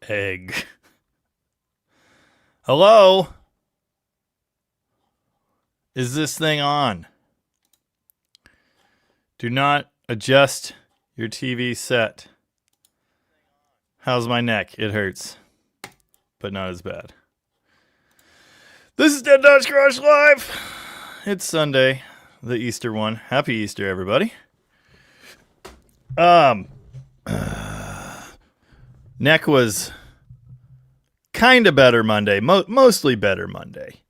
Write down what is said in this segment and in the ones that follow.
Egg. Hello? Is this thing on? Do not adjust your TV set. How's my neck? It hurts, but not as bad. This is Dead Dodge Garage Live. It's Sunday, the Easter one. Happy Easter, everybody. Neck was kind of better Monday, mostly better Monday.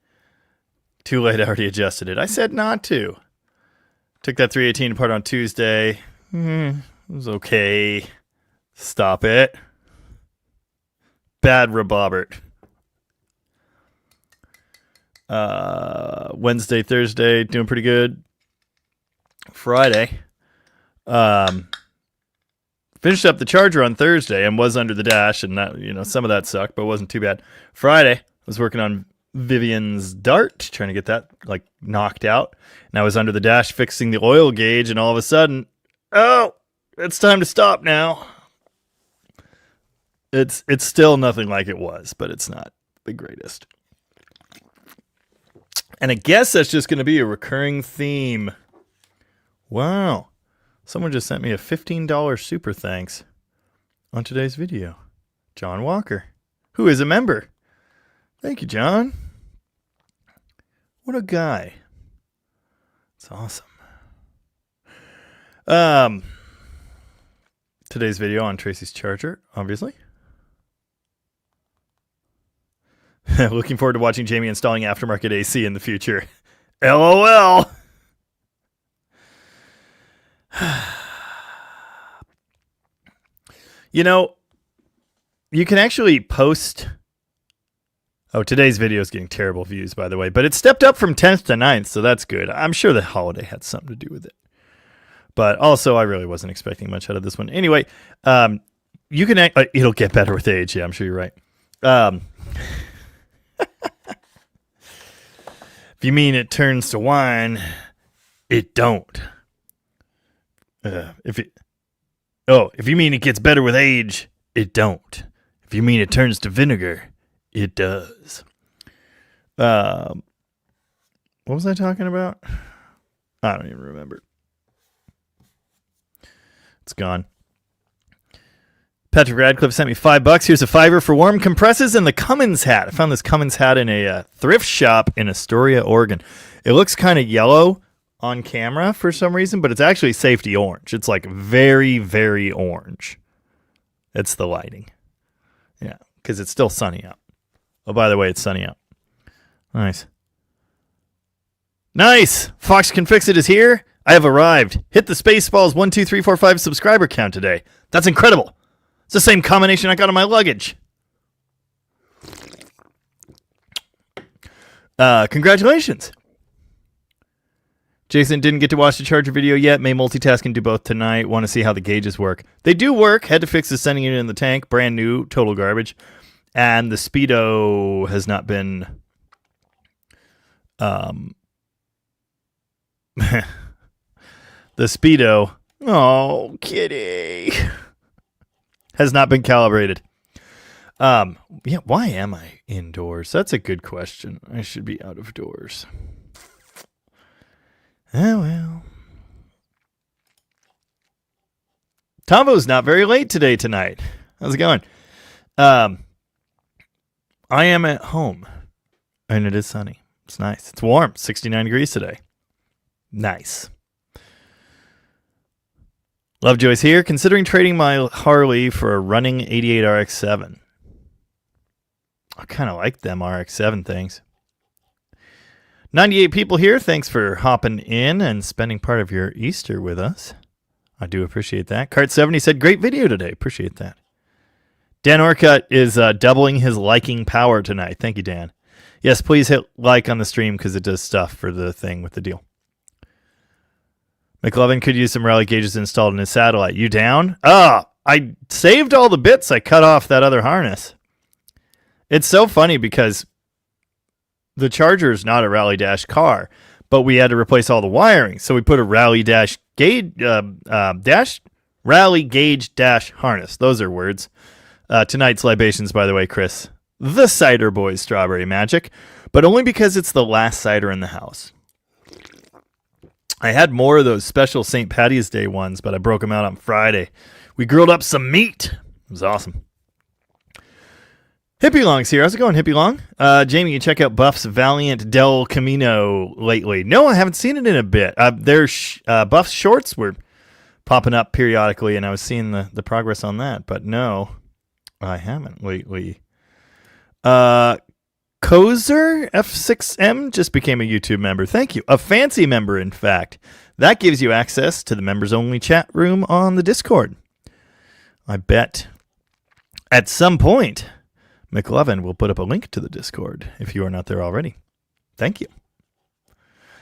Too late, I already adjusted it. I said not to. Took that 318 apart on Tuesday. It was okay. Stop it. Bad Robobert. Wednesday, Thursday, doing pretty good. Friday. Finished up the Charger on Thursday and was under the dash, and that, some of that sucked, but it wasn't too bad. Friday, I was working on Vivian's Dart, trying to get that knocked out, and I was under the dash fixing the oil gauge, and all of a sudden, it's time to stop now. It's still nothing like it was, but it's not the greatest. And I guess that's just going to be a recurring theme. Wow. Someone just sent me a $15 super thanks on today's video. John Walker, who is a member. Thank you, John. What a guy. It's awesome. Today's video on Tracy's Charger, obviously. Looking forward to watching Jamie installing aftermarket AC in the future. LOL. You can actually post. Today's video is getting terrible views, by the way, but it stepped up from 10th to 9th, so that's good. I'm sure the holiday had something to do with it. But also, I really wasn't expecting much out of this one. Anyway, you can. It'll get better with age. Yeah, I'm sure you're right. If you mean it turns to wine, it don't. If you mean it gets better with age, it don't. If you mean it turns to vinegar, it does. What was I talking about? I don't even remember. It's gone. Patrick Radcliffe sent me $5. Here's a $5 for warm compresses and the Cummins hat. I found this Cummins hat in a thrift shop in Astoria, Oregon. It looks kind of yellow on camera for some reason, but it's actually safety orange. It's very, very orange. It's the lighting. Yeah, because it's still sunny out. Oh, by the way, it's sunny out. Nice. Nice! Fox Can Fix It is here. I have arrived. Hit the Spaceballs 1, 2, 3, 4, 5 subscriber count today. That's incredible. It's the same combination I got on my luggage. Congratulations. Jason didn't get to watch the Charger video yet. May multitask and do both tonight. Want to see how the gauges work. They do work. Had to fix the sending unit in the tank. Brand new. Total garbage. And the speedo has not been... the speedo... Oh, kitty... has not been calibrated. Why am I indoors? That's a good question. I should be out of doors. Oh, well. Tombo's not very late tonight. How's it going? I am at home, and it is sunny. It's nice. It's warm. 69 degrees today. Nice. Lovejoy's here. Considering trading my Harley for a running 88 RX-7. I kind of like them RX-7 things. 98 people here. Thanks for hopping in and spending part of your Easter with us. I do appreciate that. Cart70 said, great video today. Appreciate that. Dan Orcutt is doubling his liking power tonight. Thank you, Dan. Yes, please hit like on the stream because it does stuff for the thing with the deal. McLovin could use some rally gauges installed in his satellite. You down? I saved all the bits. I cut off that other harness. It's so funny because the Charger is not a rally dash car, but we had to replace all the wiring. So we put a rally gauge dash harness. Those are words. Tonight's libations, by the way, Chris. The Cider Boys Strawberry Magic, but only because it's the last cider in the house. I had more of those special St. Patty's Day ones, but I broke them out on Friday. We grilled up some meat. It was awesome. Hippie Long's here. How's it going, Hippie Long? Jamie, you check out Buff's Valiant Del Camino lately. No, I haven't seen it in a bit. There's Buff's shorts were popping up periodically, and I was seeing the progress on that, but no, I haven't lately. Kozer F6M just became a YouTube member. Thank you. A fancy member, in fact. That gives you access to the members-only chat room on the Discord. I bet at some point McLovin will put up a link to the Discord if you are not there already. Thank you.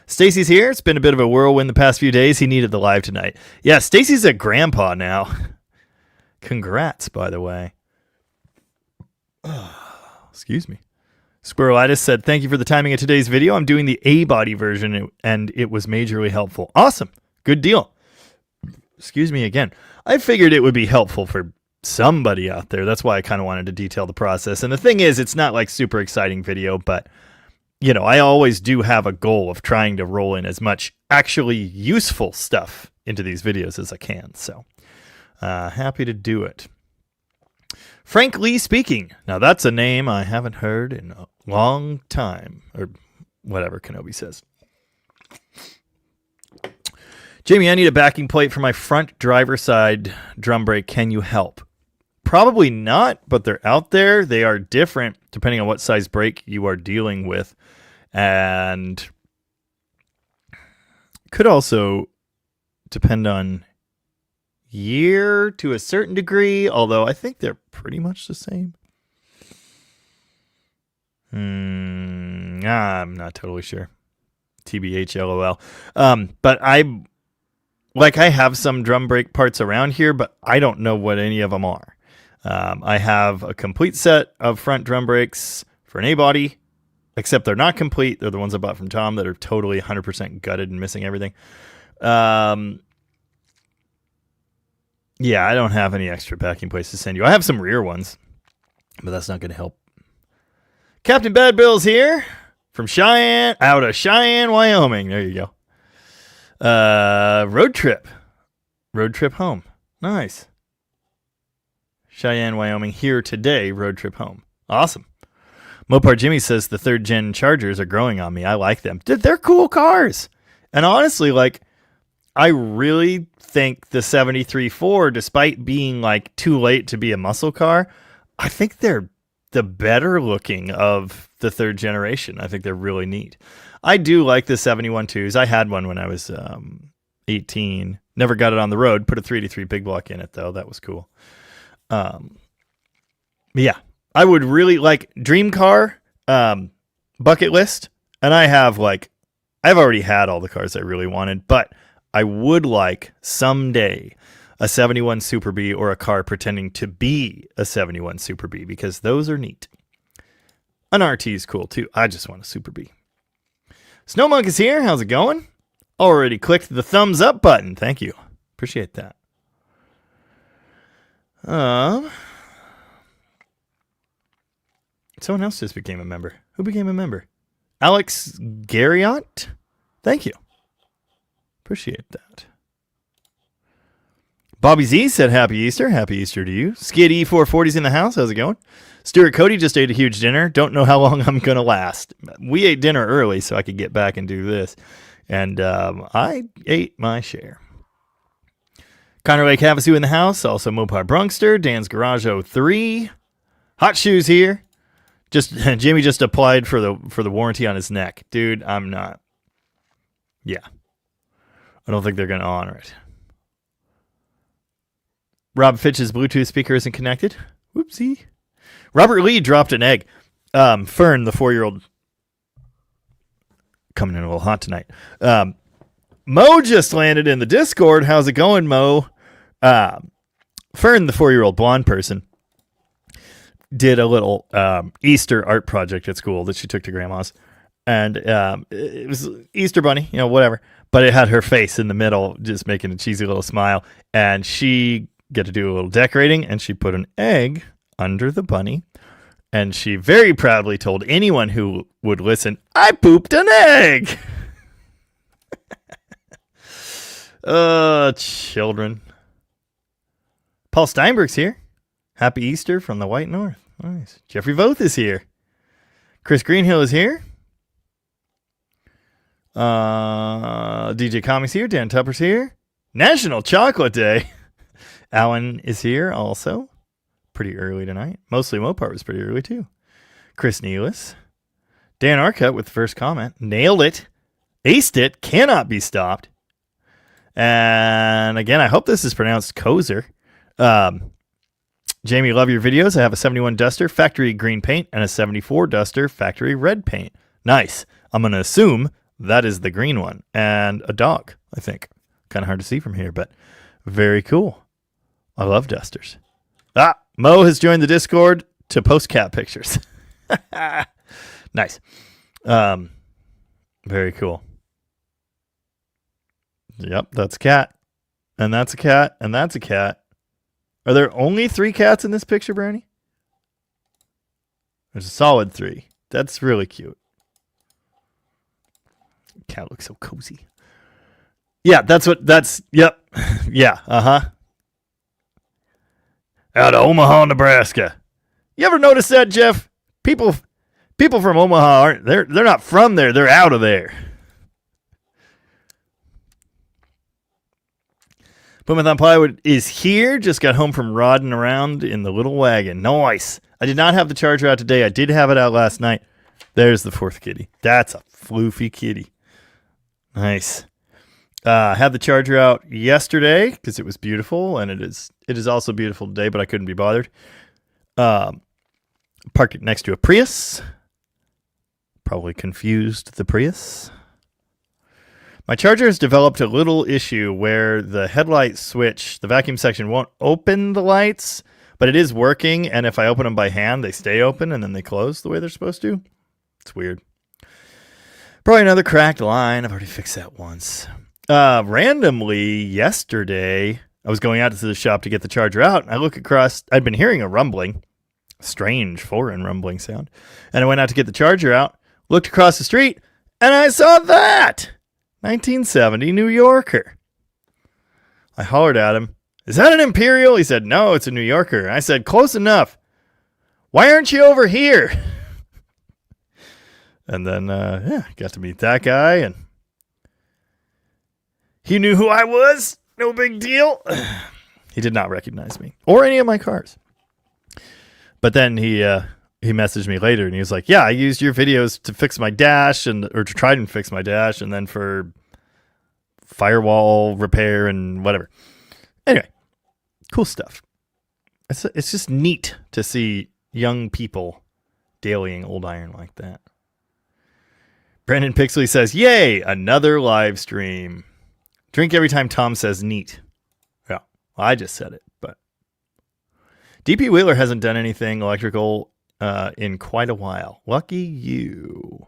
Stacy's here. It's been a bit of a whirlwind the past few days. He needed the live tonight. Yeah, Stacy's a grandpa now. Congrats, by the way. Excuse me. Squirrelitis said, thank you for the timing of today's video. I'm doing the A-body version, and it was majorly helpful. Awesome. Good deal. Excuse me again. I figured it would be helpful for somebody out there. That's why I kind of wanted to detail the process. And the thing is, it's not like super exciting video, but, you know, I always do have a goal of trying to roll in as much actually useful stuff into these videos as I can. So, happy to do it. Frank Lee speaking. Now, that's a name I haven't heard in a long time, or whatever Kenobi says. Jamie, I need a backing plate for my front driver side drum brake. Can you help? Probably not, but they're out there. They are different depending on what size brake you are dealing with. And could also depend on year to a certain degree, although I think they're pretty much the same. I'm not totally sure. TBH LOL. But I have some drum brake parts around here, but I don't know what any of them are. I have a complete set of front drum brakes for an A-body, except they're not complete. They're the ones I bought from Tom that are totally 100% gutted and missing everything. Yeah, I don't have any extra packing plates to send you. I have some rear ones, but that's not going to help. Captain Bad Bill's here from Cheyenne, out of Cheyenne, Wyoming. There you go. Road trip home. Nice. Cheyenne, Wyoming, here today, road trip home. Awesome. Mopar Jimmy says the 3rd gen Chargers are growing on me. I like them. Dude, they're cool cars. And honestly, I really think the 73-4, despite being too late to be a muscle car, I think they're the better looking of the 3rd generation. I think they're really neat. I do like the 71-2s. I had one when I was 18. Never got it on the road. Put a 383 big block in it, though. That was cool. Yeah, I would really like dream car bucket list. And I have I've already had all the cars I really wanted, but I would like someday a 71 Super B or a car pretending to be a 71 Super B, because those are neat. An RT is cool too. I just want a Super B. Snowmonk is here. How's it going? Already clicked the thumbs up button. Thank you. Appreciate that. Someone else just became a member. Who became a member? Alex Garriott? Thank you. Appreciate that. Bobby Z said Happy Easter. Happy Easter to you. Skid E440's in the house. How's it going? Stuart Cody just ate a huge dinner. Don't know how long I'm going to last. We ate dinner early so I could get back and do this. And I ate my share. Connor Lake Havasu in the house. Also Mopar Brunkster. Dan's Garage 03. Hot Shoes here. Jamie just applied for the warranty on his neck. Dude, I'm not. Yeah. I don't think they're going to honor it. Rob Fitch's Bluetooth speaker isn't connected. Whoopsie. Robert Lee dropped an egg. Fern, the 4-year-old, coming in a little hot tonight. Mo just landed in the Discord. How's it going, Mo? Fern, the 4-year-old blonde person, did a little Easter art project at school that she took to grandma's. And it was Easter bunny, whatever. But it had her face in the middle, just making a cheesy little smile. And she got to do a little decorating, and she put an egg under the bunny. And she very proudly told anyone who would listen, I pooped an egg. Children. Paul Steinberg's here. Happy Easter from the White North. Nice. Jeffrey Voth is here. Chris Greenhill is here. DJ Comics here. Dan Tupper's here. National Chocolate Day. Alan is here also. Pretty early tonight. Mostly Mopar was pretty early too. Chris Nealis. Dan Arcutt with the first comment. Nailed it. Aced it. Cannot be stopped. And again, I hope this is pronounced Kozer. Jamie, love your videos. I have a 71 Duster, factory green paint, and a 74 Duster, factory red paint. Nice. I'm going to assume that is the green one. And a dog, I think. Kind of hard to see from here, but very cool. I love Dusters. Mo has joined the Discord to post cat pictures. Nice. Very cool. Yep, that's a cat. And that's a cat. And that's a cat. Are there only 3 cats in this picture, Bernie? There's a solid 3. That's really cute. Cat looks so cozy. Yeah, yep. Yeah, out of Omaha, Nebraska. You ever notice that, Jeff? People from Omaha they're not from there. They're out of there. Plymouth Plywood is here. Just got home from rodding around in the little wagon. Nice. I did not have the charger out today. I did have it out last night. There's the 4th kitty. That's a floofy kitty. Nice. Had the charger out yesterday because it was beautiful, and it is also beautiful today, but I couldn't be bothered. Parked it next to a Prius. Probably confused the Prius. My charger has developed a little issue where the headlight switch, the vacuum section, won't open the lights, but it is working, and if I open them by hand, they stay open, and then they close the way they're supposed to. It's weird. Probably another cracked line. I've already fixed that once. Randomly yesterday, I was going out to the shop to get the charger out, and I look across. I'd been hearing a rumbling, strange foreign rumbling sound, and I went out to get the charger out, looked across the street, and I saw that 1970 New Yorker. I hollered at him, "Is that an Imperial?" He said, "No, it's a New Yorker." I said, "Close enough. Why aren't you over here?" And then, got to meet that guy, and he knew who I was. No big deal. He did not recognize me or any of my cars. But then he messaged me later, and he was like, "Yeah, I used your videos to fix my dash or to try and fix my dash, and then for firewall repair and whatever." Anyway, cool stuff. It's just neat to see young people dailying old iron like that. Brandon Pixley says, "Yay, another live stream. Drink every time Tom says neat." Yeah, well, I just said it, but DP Wheeler hasn't done anything electrical in quite a while. Lucky you.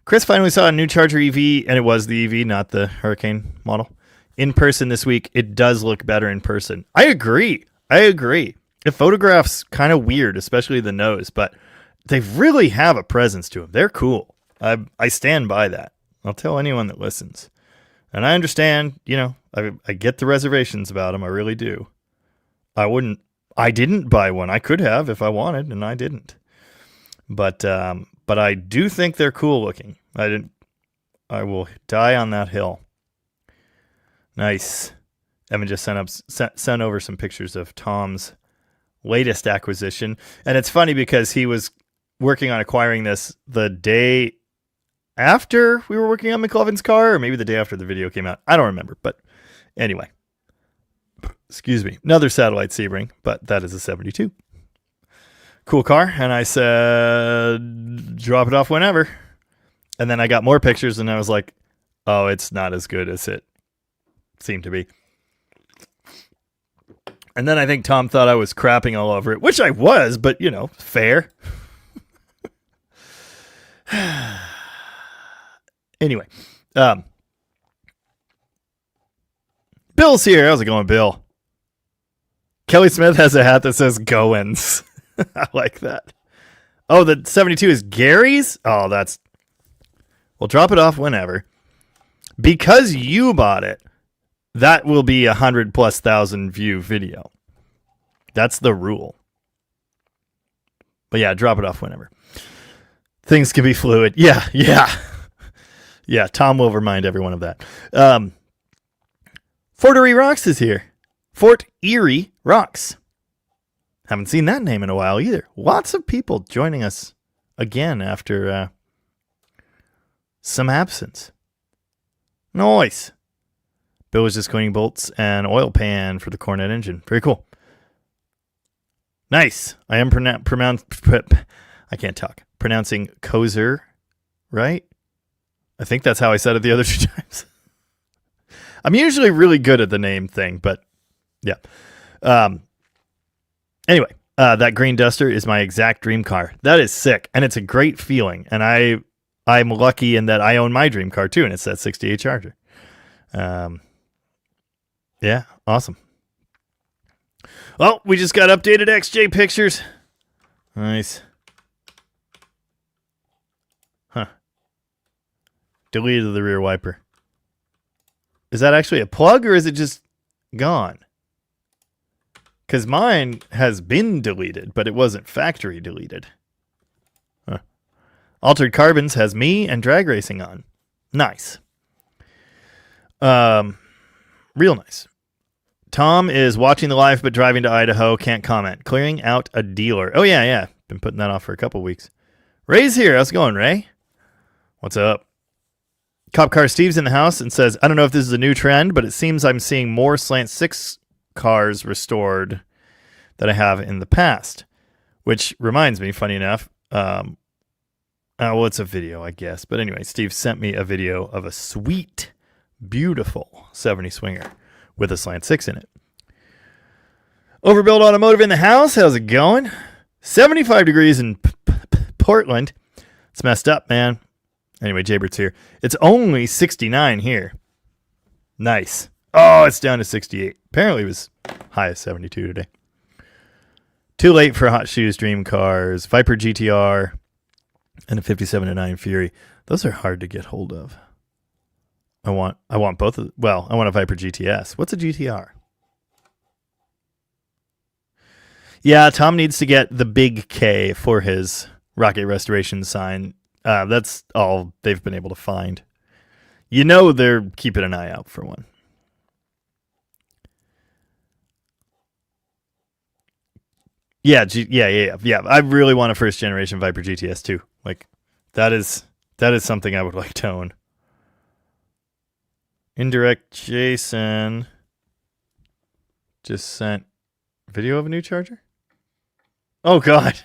Chris finally saw a new Charger EV, and it was the EV, not the Hurricane model, in person this week. It does look better in person. I agree. The photograph's kind of weird, especially the nose, but they really have a presence to them. They're cool. I stand by that. I'll tell anyone that listens. And I understand, I get the reservations about them. I really do. I didn't buy one. I could have if I wanted, and I didn't. But I do think they're cool looking. I will die on that hill. Nice. Evan just sent over some pictures of Tom's latest acquisition. And it's funny because he was working on acquiring this the day after we were working on McLovin's car, or maybe the day after the video came out. I don't remember, but anyway. Excuse me. Another satellite Sebring, but that is a 72. Cool car. And I said, drop it off whenever. And then I got more pictures, and I was like, oh, it's not as good as it seemed to be. And then I think Tom thought I was crapping all over it, which I was, but, fair. Anyway, Bill's here. How's it going, Bill? Kelly Smith has a hat that says Goins. I like that. Oh, the 72 is Gary's? Oh, that's... We'll drop it off whenever. Because you bought it, that will be 100,000+ view video. That's the rule. But yeah, drop it off whenever. Things can be fluid. Yeah. Yeah, Tom will remind everyone of that. Fort Erie Rocks is here. Fort Erie Rocks. Haven't seen that name in a while either. Lots of people joining us again after some absence. Nice. Bill was just cleaning bolts and oil pan for the Cornet engine. Very cool. Nice. I am I can't talk. Pronouncing Kozer, right? I think that's how I said it the other 2 times. I'm usually really good at the name thing, but yeah. Anyway, that green Duster is my exact dream car. That is sick, and it's a great feeling. And I'm lucky in that I own my dream car too, and it's that 68 Charger. Yeah, awesome. Well, we just got updated XJ pictures. Nice. Huh. Deleted the rear wiper. Is that actually a plug or is it just gone? Because mine has been deleted, but it wasn't factory deleted. Huh. Altered Carbons has me and drag racing on. Nice. Real nice. Tom is watching the live but driving to Idaho. Can't comment. Clearing out a dealer. Oh, yeah. Been putting that off for a couple weeks. Ray's here. How's it going, Ray? What's up? Cop Car Steve's in the house and says, I don't know if this is a new trend, but it seems I'm seeing more Slant 6 cars restored than I have in the past. Which reminds me, funny enough, well, it's a video, I guess. But anyway, Steve sent me a video of a sweet, beautiful 70 Swinger with a Slant 6 in it. Overbuild Automotive in the house. How's it going? 75 degrees in Portland. It's messed up, man. Anyway, Jaybert's here. It's only 69 here. Nice. Oh, it's down to 68. Apparently it was high as 72 today. Too late for Hot Shoes Dream Cars, Viper GTR, and a 57-9 Fury. Those are hard to get hold of. I want both of. Well, I want a Viper GTS. What's a GTR? Yeah, Tom needs to get the big K for his rocket restoration sign. That's all they've been able to find. You know they're keeping an eye out for one. Yeah. I really want a first generation Viper GTS too. Like that is something I would like to own. Indirect Jason just sent video of a new charger. Oh God.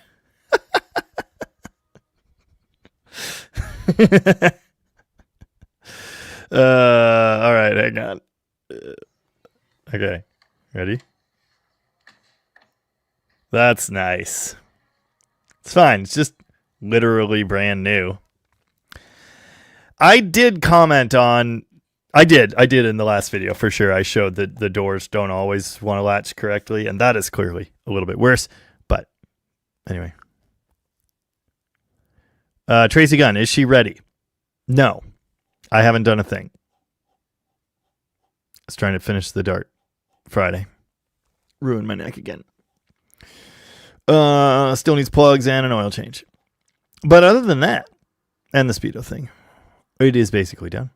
All right, hang on. Okay, ready? That's nice. It's fine. It's just literally brand new. I did comment on. I did in the last video for sure. I showed that the doors don't always want to latch correctly, and that is clearly a little bit worse. But anyway. Tracy Gunn, is she ready? No, I haven't done a thing. I was trying to finish the Dart Friday. Ruined my neck again. Still needs plugs and an oil change. But other than that, and the Speedo thing, it is basically done.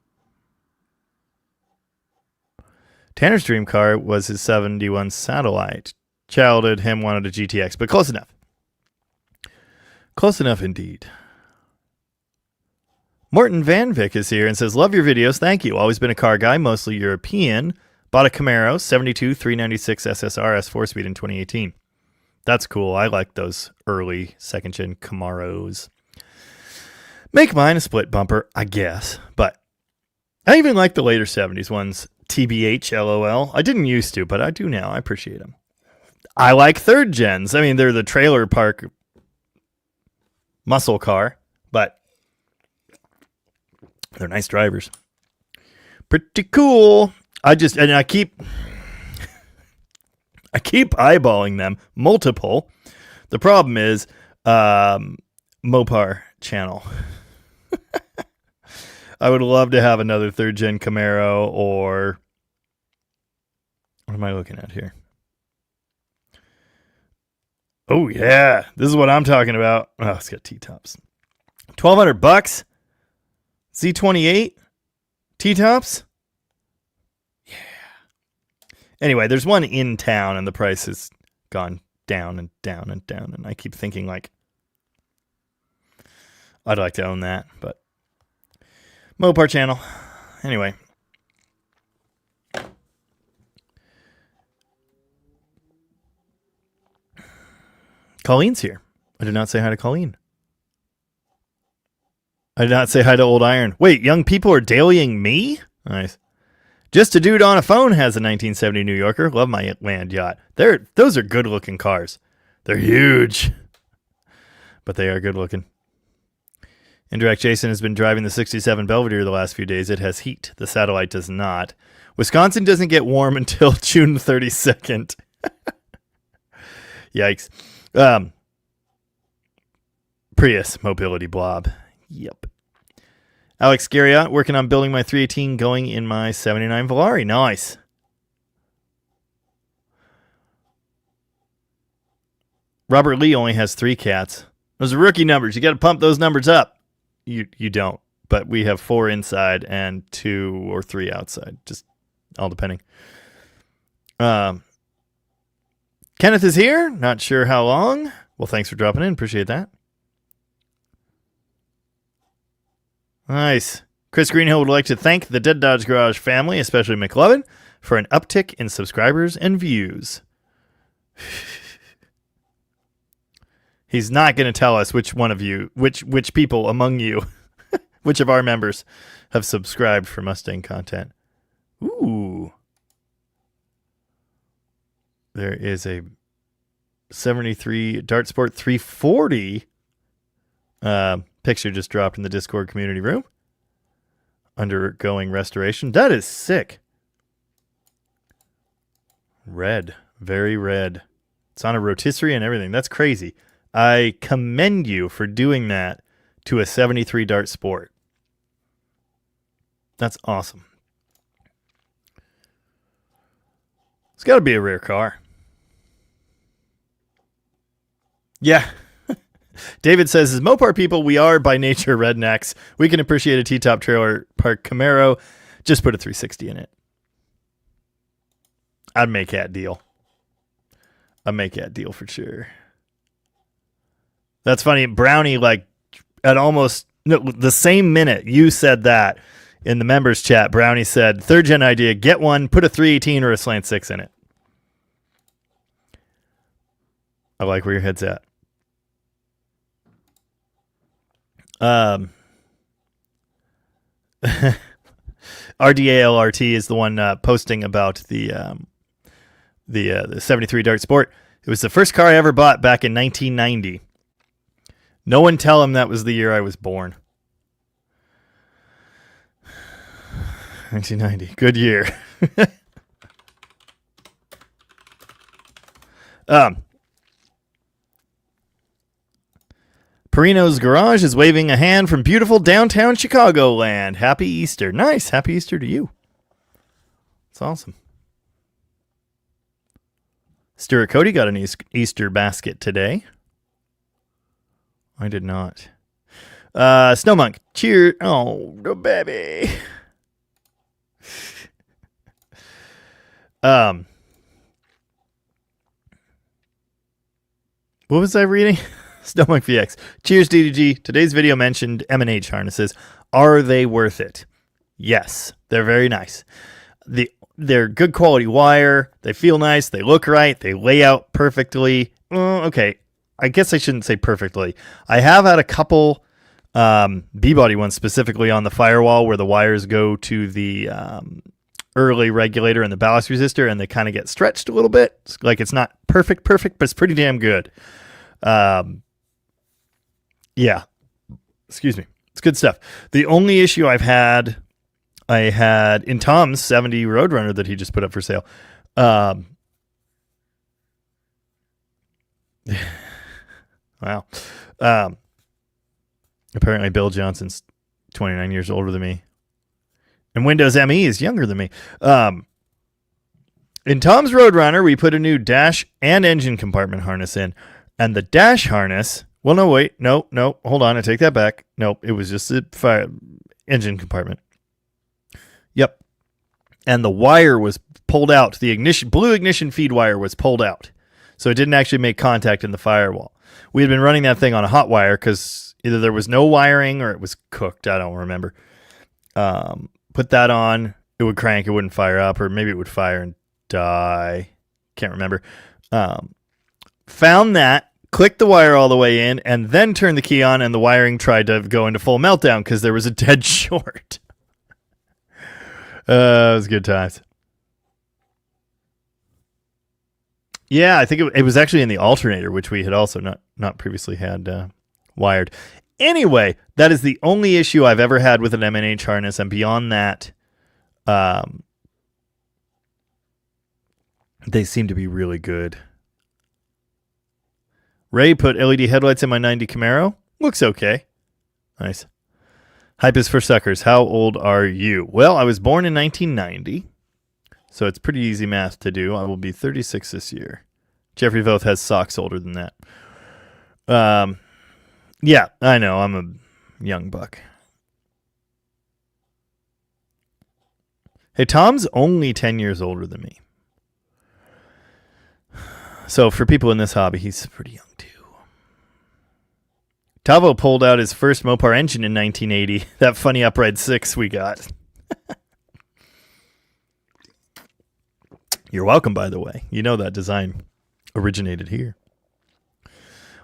Tanner's dream car was his 71 Satellite. Childhood him wanted a GTX, but close enough. Close enough indeed. Morton Van Vick is here and says, love your videos. Thank you. Always been a car guy, mostly European. Bought a Camaro, 72 396 SSR S4 speed in 2018. That's cool. I like those early second-gen Camaros. Make mine a split bumper, I guess. But I even like the later 70s ones. TBH, LOL. I didn't used to, but I do now. I appreciate them. I like third gens. I mean, they're the trailer park muscle car, but they're nice drivers. Pretty cool. I keep I keep eyeballing them, multiple. The problem is Mopar channel. I would love to have another third gen Camaro, or what am I looking at here? Oh yeah, this is what I'm talking about. Oh, it's got T-tops. $1,200. Z28 T-tops. Yeah. Anyway, there's one in town, and the price has gone down and down and down, and I keep thinking like I'd like to own that, but Mopar channel. Anyway. Colleen's here. I did not say hi to Colleen. I did not say hi to Old Iron. Wait, young people are dailying me? Nice. Just a dude on a phone has a 1970 New Yorker. Love my land yacht. Those are good looking cars. They're huge, but they are good looking. Indirect Jason has been driving the 67 Belvedere the last few days. It has heat. The satellite does not. Wisconsin doesn't get warm until June 32nd. Yikes. Prius mobility blob. Yep. Alex Garriott working on building my 318 going in my 79 Volare. Nice. Robert Lee only has 3 cats. Those are rookie numbers. You got to pump those numbers up. You don't, but we have 4 inside and 2 or 3 outside, just all depending. Kenneth is here. Not sure how long. Well, thanks for dropping in. Appreciate that. Nice. Chris Greenhill would like to thank the Dead Dodge Garage family, especially McLovin, for an uptick in subscribers and views. He's not going to tell us which one of you, which people among you, which of our members have subscribed for Mustang content. Ooh. There is a 73 Dart Sport 340 picture just dropped in the Discord community room. Undergoing restoration. That is sick. Red. Very red. It's on a rotisserie and everything. That's crazy. I commend you for doing that to a 73 Dart Sport. That's awesome. It's got to be a rare car. Yeah. David says, as Mopar people, we are by nature rednecks. We can appreciate a T-top trailer park Camaro. Just put a 360 in it. I'd make that deal. I'd make that deal for sure. That's funny. Brownie, like, at almost the same minute you said that in the members chat, Brownie said, third gen idea, get one, put a 318 or a slant 6 in it. I like where your head's at. RDALRT is the one posting about the 73 Dart Sport. It was the first car I ever bought back in 1990. No one tell him that was the year I was born. 1990. Good year. Perino's Garage is waving a hand from beautiful downtown Chicagoland. Happy Easter. Nice. Happy Easter to you. That's awesome. Stuart Cody got an Easter basket today. I did not. Snowmonk. Cheer. Oh, no baby. What was I reading? Snowmonk VX. Cheers, DDG. Today's video mentioned M&H harnesses. Are they worth it? Yes. They're very nice. They're good quality wire. They feel nice. They look right. They lay out perfectly. Okay. I guess I shouldn't say perfectly. I have had a couple B-body ones specifically on the firewall where the wires go to the early regulator and the ballast resistor, and they kind of get stretched a little bit. Like it's not perfect, but it's pretty damn good. Yeah. Excuse me. It's good stuff. The only issue I had in Tom's 70 Roadrunner that he just put up for sale. Wow. Apparently Bill Johnson's 29 years older than me. And Windows ME is younger than me. In Tom's Roadrunner, we put a new dash and engine compartment harness in. And the dash harness... Well, no, wait. No. Hold on. I take that back. Nope. It was just a fire engine compartment. Yep. And the wire was pulled out. The blue ignition feed wire was pulled out. So it didn't actually make contact in the firewall. We had been running that thing on a hot wire because either there was no wiring or it was cooked. I don't remember. Put that on. It would crank. It wouldn't fire up. Or maybe it would fire and die. Can't remember. Found that. Clicked the wire all the way in, and then turned the key on, and the wiring tried to go into full meltdown because there was a dead short. It was good times. Yeah, I think it was actually in the alternator, which we had also not previously had wired. Anyway, that is the only issue I've ever had with an M&H harness, and beyond that, they seem to be really good. Ray put LED headlights in my 90 Camaro. Looks okay. Nice. Hype is for suckers. How old are you? Well, I was born in 1990, so it's pretty easy math to do. I will be 36 this year. Jeffrey Voth has socks older than that. Yeah, I know. I'm a young buck. Hey, Tom's only 10 years older than me. So for people in this hobby, he's pretty young too. Tavo pulled out his first Mopar engine in 1980. That funny upright 6 we got. You're welcome, by the way. You know that design originated here.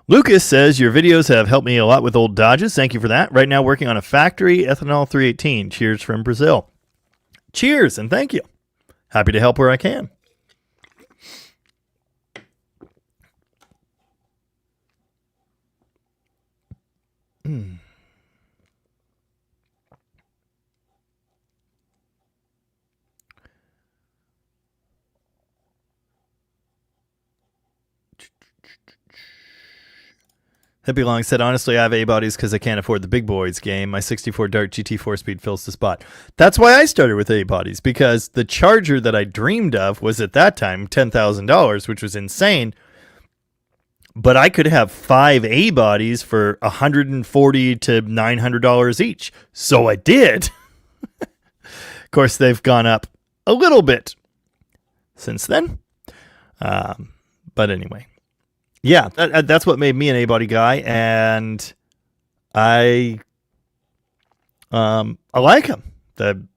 Lucas says, your videos have helped me a lot with old Dodges. Thank you for that. Right now working on a factory ethanol 318. Cheers from Brazil. Cheers and thank you. Happy to help where I can. Hippie Long said, honestly, I have A-bodies because I can't afford the big boys game. My 64 Dart GT 4-speed fills the spot. That's why I started with A-bodies, because the Charger that I dreamed of was at that time $10,000, which was insane. But I could have 5 A-bodies for $140 to $900 each. So I did. Of course, they've gone up a little bit since then. But anyway. Yeah, that's what made me an A-body guy, and I like them.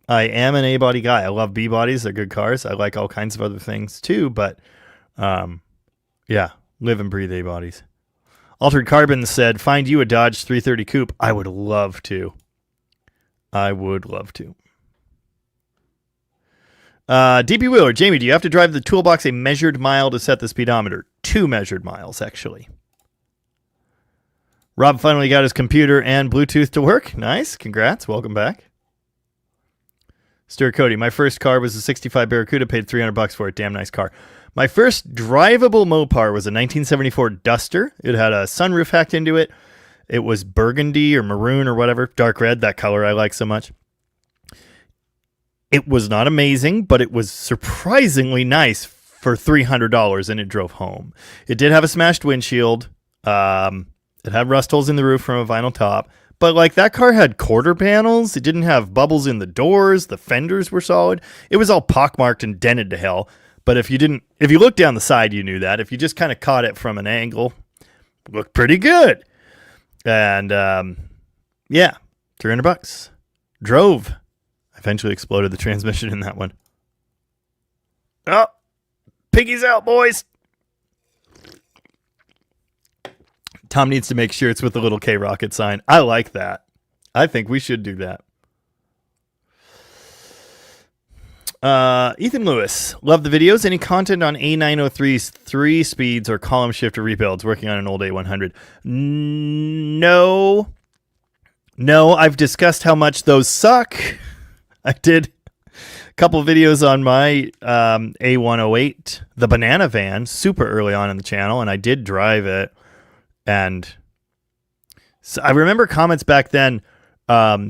I am an A-body guy. I love B-bodies. They're good cars. I like all kinds of other things too, but yeah, live and breathe A-bodies. Altered Carbon said, find you a Dodge 330 Coupe. I would love to. DP Wheeler, Jamie, do you have to drive the toolbox a measured mile to set the speedometer? 2 measured miles, actually. Rob finally got his computer and Bluetooth to work. Nice. Congrats. Welcome back. Stuart Cody, my first car was a 65 Barracuda, paid $300 for it. Damn nice car. My first drivable Mopar was a 1974 Duster. It had a sunroof hacked into it. It was burgundy or maroon or whatever. Dark red, that color I like so much. It was not amazing, but it was surprisingly nice for $300, and it drove home. It did have a smashed windshield. It had rust holes in the roof from a vinyl top. But like that car had quarter panels. It didn't have bubbles in the doors. The fenders were solid. It was all pockmarked and dented to hell. But if you looked down the side, you knew that. If you just kind of caught it from an angle, it looked pretty good. And yeah, $300. Drove. Eventually exploded the transmission in that one. Oh, piggy's out, boys. Tom needs to make sure it's with the little K rocket sign. I like that. I think we should do that. Ethan Lewis, love the videos. Any content on A903's 3 speeds or column shifter rebuilds? Working on an old A100. No, I've discussed how much those suck. I did couple videos on my A108, the banana van, super early on in the channel, and I did drive it. And so I remember comments back then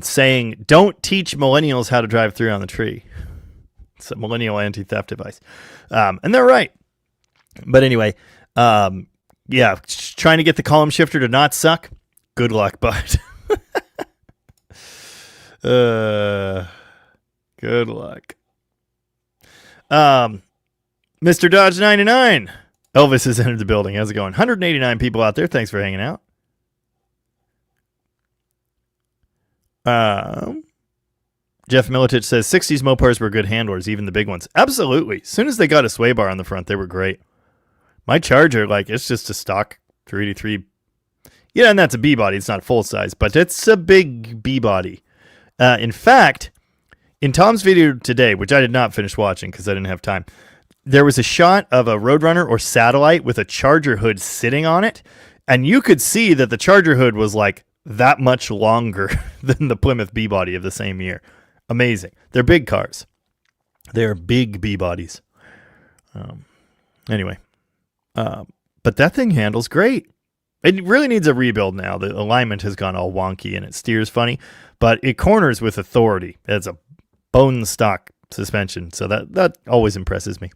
saying, don't teach millennials how to drive through on the tree. It's a millennial anti-theft device. And they're right. But anyway, yeah, trying to get the column shifter to not suck. Good luck, bud. Good luck. Mr. Dodge 99. Elvis has entered the building. How's it going? 189 people out there. Thanks for hanging out. Jeff Militich says 60s Mopars were good handlers, even the big ones. Absolutely. As soon as they got a sway bar on the front, they were great. My Charger, like, it's just a stock 383. Yeah, and that's a B body. It's not full size, but it's a big B body. In fact, in Tom's video today, which I did not finish watching because I didn't have time, there was a shot of a Roadrunner or Satellite with a Charger hood sitting on it, and you could see that the Charger hood was like that much longer than the Plymouth B body of the same year. Amazing. They're big cars. They're big B bodies. Anyway, but that thing handles great. It really needs a rebuild now. The alignment has gone all wonky and it steers funny, but it corners with authority. It's a bone stock suspension, so that always impresses me.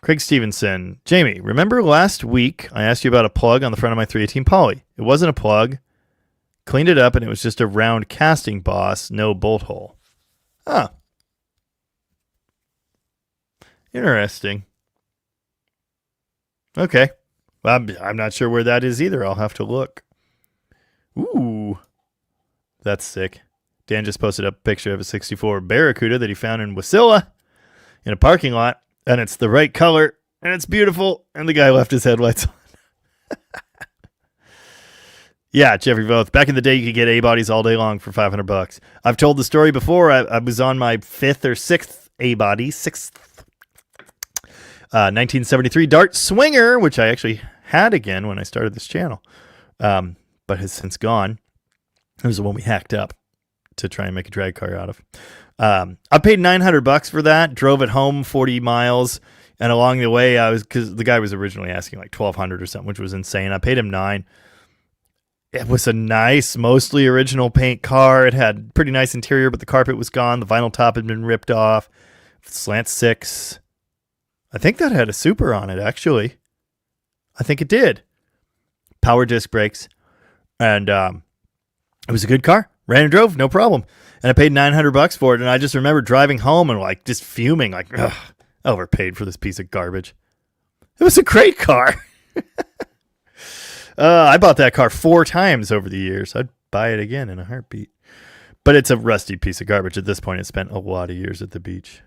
Craig Stevenson. Jamie, remember last week I asked you about a plug on the front of my 318 Poly? It wasn't a plug. Cleaned it up and it was just a round casting boss, no bolt hole. Huh. Interesting. Okay. Well, I'm not sure where that is either. I'll have to look. Ooh. That's sick. Dan just posted up a picture of a 64 Barracuda that he found in Wasilla in a parking lot. And it's the right color, and it's beautiful, and the guy left his headlights on. Yeah, Jeffrey Voth. Back in the day, you could get A-bodies all day long for $500. I've told the story before. I was on my 5th or 6th A-body, 6th, 1973 Dart Swinger, which I actually had again when I started this channel, but has since gone. It was the one we hacked up to try and make a drag car out of. I paid $900 for that, drove it home 40 miles, and along the way, because the guy was originally asking like $1,200 or something, which was insane. I paid him $900. It was a nice, mostly original paint car. It had pretty nice interior, but the carpet was gone. The vinyl top had been ripped off. Slant 6. I think that had a super on it, actually. I think it did. Power disc brakes. And it was a good car. Ran and drove, no problem. And I paid $900 for it. And I just remember driving home and like just fuming, like, ugh, I overpaid for this piece of garbage. It was a great car. I bought that car 4 times over the years. I'd buy it again in a heartbeat. But it's a rusty piece of garbage at this point. It spent a lot of years at the beach.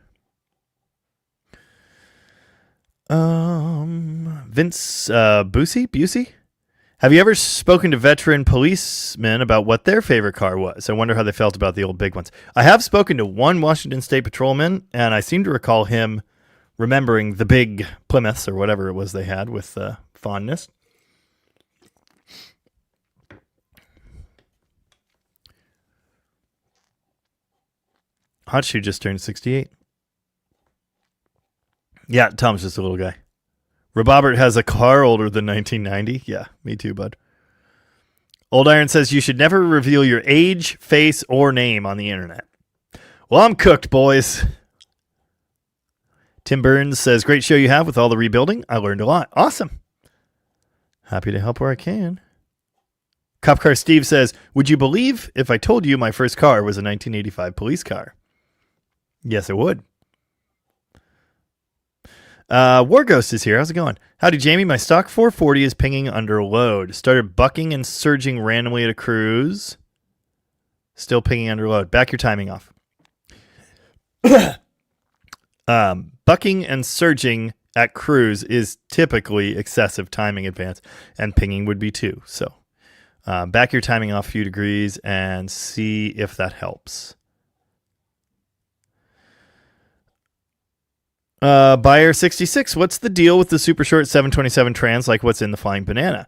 Vince Busey? Have you ever spoken to veteran policemen about what their favorite car was? I wonder how they felt about the old big ones. I have spoken to one Washington State patrolman, and I seem to recall him remembering the big Plymouths or whatever it was they had with fondness. Hot Shoe just turned 68. Yeah, Tom's just a little guy. Robobert has a car older than 1990. Yeah, me too, bud. Old Iron says you should never reveal your age, face, or name on the internet. Well, I'm cooked, boys. Tim Burns says, great show you have with all the rebuilding. I learned a lot. Awesome. Happy to help where I can. Cop Car Steve says, would you believe if I told you my first car was a 1985 police car? Yes, I would. War Ghost is here. How's it going? Howdy, Jamie. My stock 440 is pinging under load. Started bucking and surging randomly at a cruise. Still pinging under load. Back your timing off. Bucking and surging at cruise is typically excessive timing advance, and pinging would be too. So back your timing off a few degrees and see if that helps. Buyer 66, what's the deal with the super short 727 trans like what's in the Flying Banana?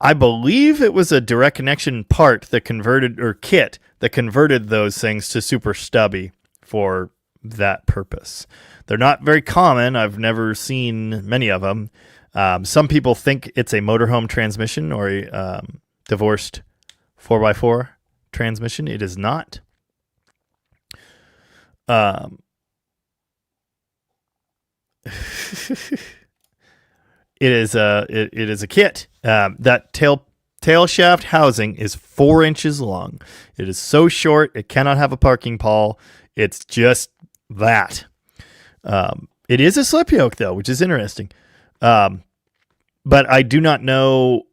I believe it was a direct connection part that converted, or kit that converted those things to super stubby for that purpose. They're not very common. I've never seen many of them. Some people think it's a motorhome transmission or a divorced 4x4 transmission. It is not. It is a kit. That tail shaft housing is 4 inches long. It is so short it cannot have a parking pole. It's just that. It is a slip yoke though, which is interesting. But I do not know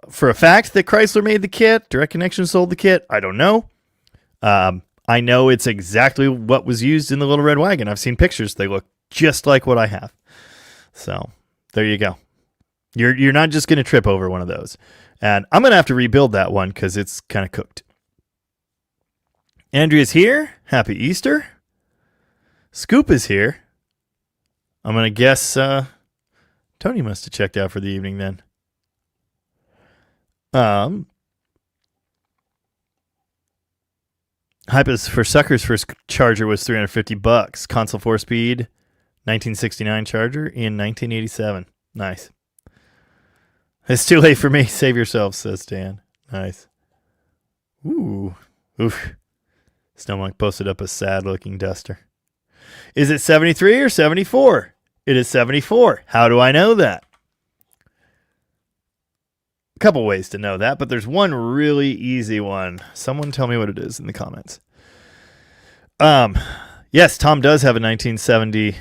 for a fact that Chrysler made the kit. Direct Connection sold the kit. I don't know. I know it's exactly what was used in the Little Red Wagon. I've seen pictures. They look just like what I have. So there you go. You're not just going to trip over one of those. And I'm going to have to rebuild that one because it's kind of cooked. Andrea's here. Happy Easter. Scoop is here. I'm going to guess Tony must have checked out for the evening then. Hypes for Sucker's first Charger was $350. Console 4-speed, 1969 Charger in 1987. Nice. It's too late for me. Save yourself, says Dan. Nice. Ooh. Oof. Snowmonk posted up a sad-looking duster. Is it 73 or 74? It is 74. How do I know that? A couple ways to know that, but there's one really easy one. Someone tell me what it is in the comments. Yes, Tom does have a 1970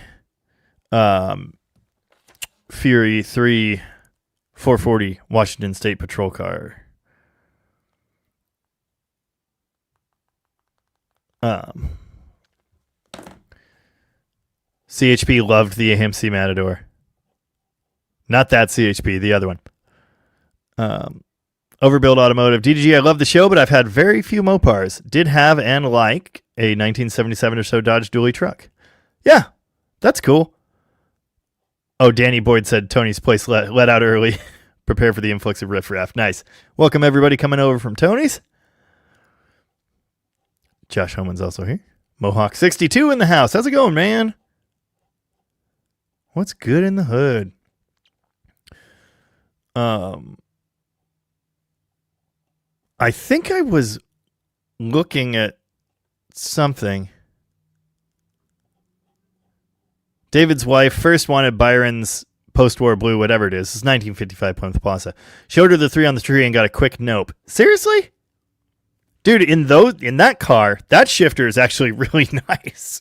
Fury 3 440 Washington State Patrol car. CHP loved the AMC Matador. Not that CHP, the other one. Overbuild Automotive. DDG, I love the show, but I've had very few Mopars. Did have and like a 1977 or so Dodge Dually truck. Yeah, that's cool. Oh, Danny Boyd said Tony's place let out early. Prepare for the influx of riffraff. Nice. Welcome everybody coming over from Tony's. Josh Homan's also here. Mohawk 62 in the house. How's it going, man? What's good in the hood? I think I was looking at something. David's wife first wanted Byron's post-war blue, whatever it is. It's 1955 Plymouth Plaza. Showed her the 3 on the tree and got a quick nope. Seriously? Dude, in that car, that shifter is actually really nice.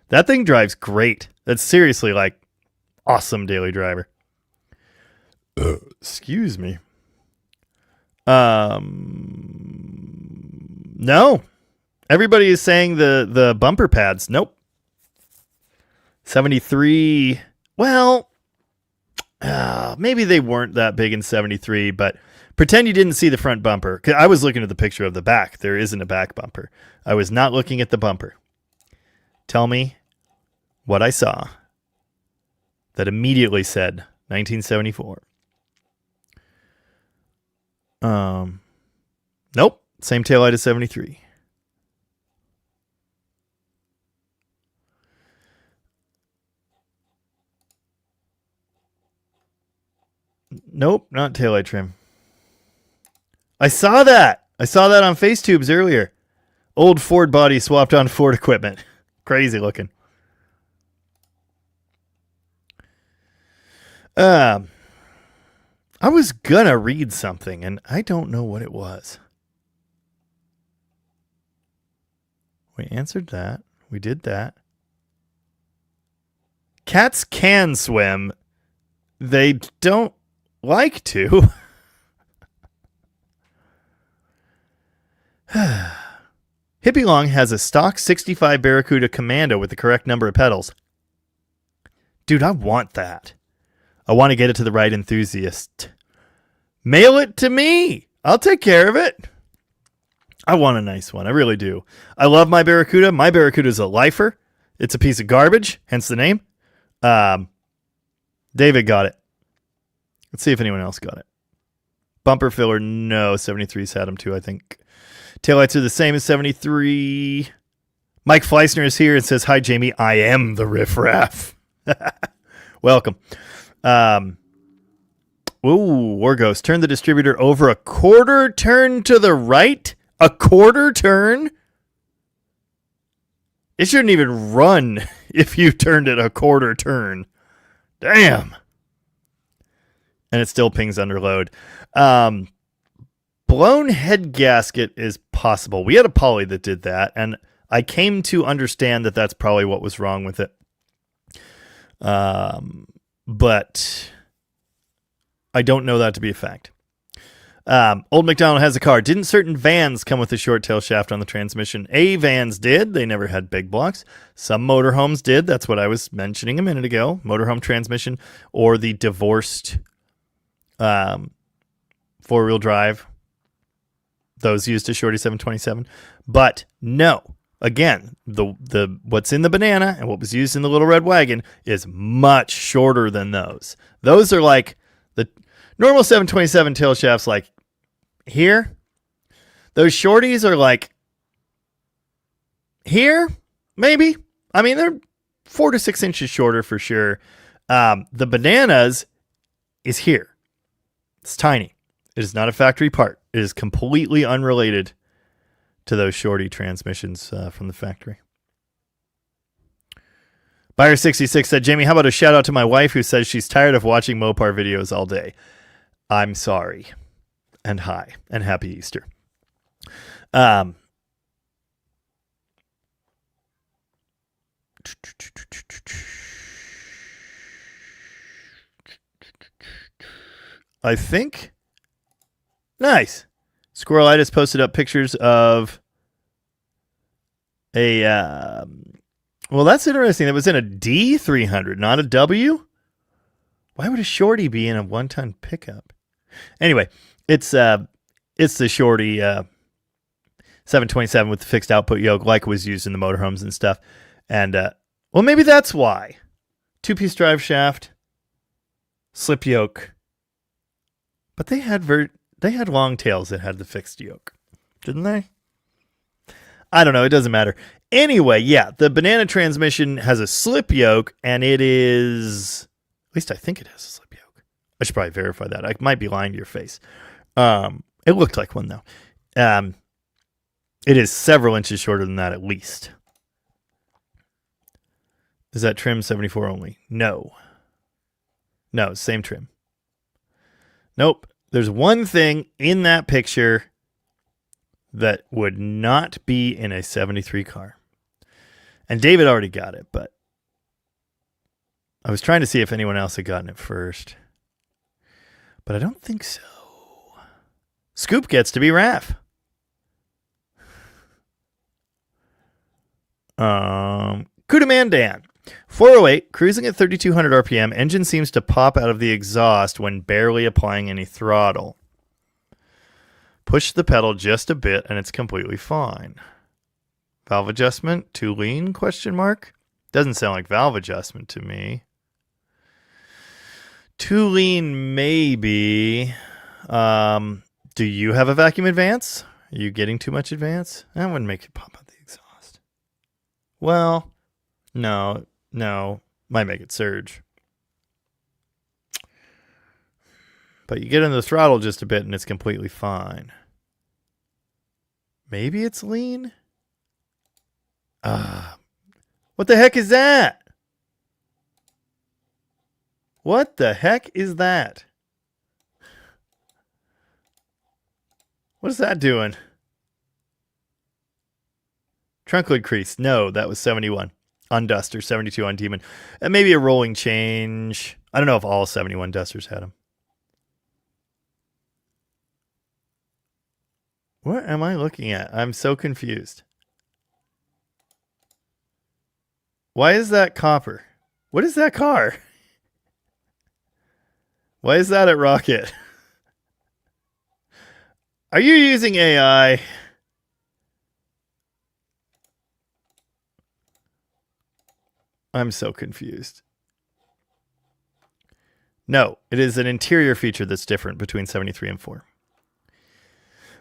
That thing drives great. That's seriously like awesome daily driver. Excuse me. No. Everybody is saying the bumper pads. Nope. 73. Well, maybe they weren't that big in 73, but pretend you didn't see the front bumper. 'Cause I was looking at the picture of the back. There isn't a back bumper. I was not looking at the bumper. Tell me what I saw that immediately said 1974. Nope. Same taillight as 73. Nope, not taillight trim. I saw that. I saw that on FaceTubes earlier. Old Ford body swapped on Ford equipment. Crazy looking. I was gonna read something, and I don't know what it was. We answered that. We did that. Cats can swim. They don't like to. Hippie Long has a stock 65 Barracuda Commando with the correct number of pedals. Dude, I want that. I want to get it to the right enthusiast. Mail it to me. I'll take care of it. I want a nice one. I really do. I love my Barracuda. My Barracuda is a lifer. It's a piece of garbage, hence the name. David got it. Let's see if anyone else got it. Bumper filler, no. 73's had them too, I think. Taillights are the same as 73. Mike Fleissner is here and says, "Hi, Jamie. I am the riffraff." Welcome. Warghost. Turn the distributor over a quarter turn to the right? A quarter turn? It shouldn't even run if you turned it a quarter turn. Damn. And it still pings under load. Blown head gasket is possible. We had a Poly that did that, and I came to understand that that's probably what was wrong with it. But I don't know that to be a fact. Old McDonald has a car. Didn't certain vans come with a short tail shaft on the transmission? A vans did. They never had big blocks. Some motorhomes did. That's what I was mentioning a minute ago. Motorhome transmission or the divorced four-wheel drive. Those used a Shorty 727. But no. Again, the what's in the Banana and what was used in the Little Red Wagon is much shorter than those. Those are like the normal 727 tail shafts, like here. Those shorties are like here, maybe. I mean, they're 4 to 6 inches shorter for sure. The Bananas is here. It's tiny. It is not a factory part. It is completely unrelated to those shorty transmissions from the factory. Buyer66 said, "Jamie, how about a shout out to my wife who says she's tired of watching Mopar videos all day?" I'm sorry. And hi. And happy Easter. I think. Nice. Squirrelitis posted up pictures of a, well, that's interesting. It was in a D300, not a W. Why would a shorty be in a 1-ton pickup? Anyway, it's the shorty 727 with the fixed output yoke, like was used in the motorhomes and stuff. And well, maybe that's why. 2-piece drive shaft, slip yoke, but they had long tails that had the fixed yoke, didn't they? I don't know. It doesn't matter. Anyway, yeah, the Banana transmission has a slip yoke, and it is, at least I think it has a slip yoke. I should probably verify that. I might be lying to your face. It looked like one, though. It is several inches shorter than that, at least. Is that trim 74 only? No. No, same trim. Nope. There's one thing in that picture that would not be in a 73 car. And David already got it, but I was trying to see if anyone else had gotten it first. But I don't think so. Scoop gets to be Raph. Kudaman Dan. 408, cruising at 3,200 RPM. Engine seems to pop out of the exhaust when barely applying any throttle. Push the pedal just a bit and it's completely fine. Valve adjustment, too lean, question mark? Doesn't sound like valve adjustment to me. Too lean, maybe. Do you have a vacuum advance? Are you getting too much advance? That wouldn't make it pop out the exhaust. Well, no. Might make it surge. But you get in the throttle just a bit and it's completely fine. Maybe it's lean? What the heck is that? What the heck is that? What is that doing? Trunk lid crease. No, that was 71 on Duster, 72 on Demon. And maybe a rolling change. I don't know if all 71 Dusters had them. What am I looking at? I'm so confused. Why is that copper? What is that car? Why is that at Rocket? Are you using AI? I'm so confused. No, it is an interior feature that's different between 73 and 4.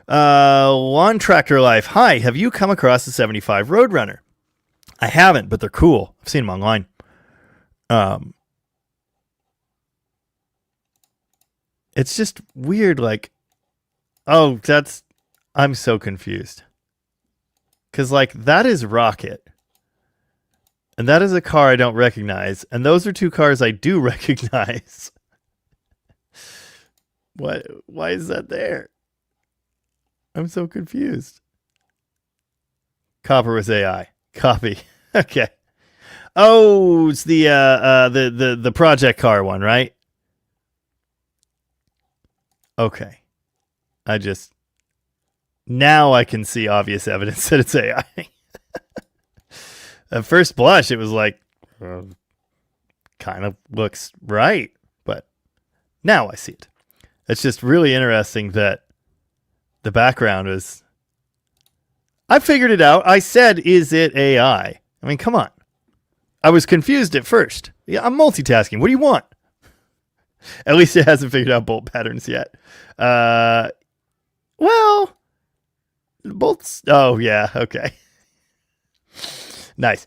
Lawn Tractor Life. Hi, have you come across the 75 Roadrunner? I haven't, but they're cool. I've seen them online. It's just weird. Like, oh, I'm so confused. Because, like, that is Rocket. And that is a car I don't recognize. And those are two cars I do recognize. Why is that there? I'm so confused. Copper was AI. Copy. Okay. Oh, it's the project car one, right? Okay. Now I can see obvious evidence that it's AI. At first blush, it was like, kind of looks right. But now I see it. It's just really interesting that the background is... I figured it out. I said, is it AI? I mean, come on. I was confused at first. Yeah, I'm multitasking. What do you want? At least it hasn't figured out bolt patterns yet. Well, bolts... Oh, yeah, okay. Nice.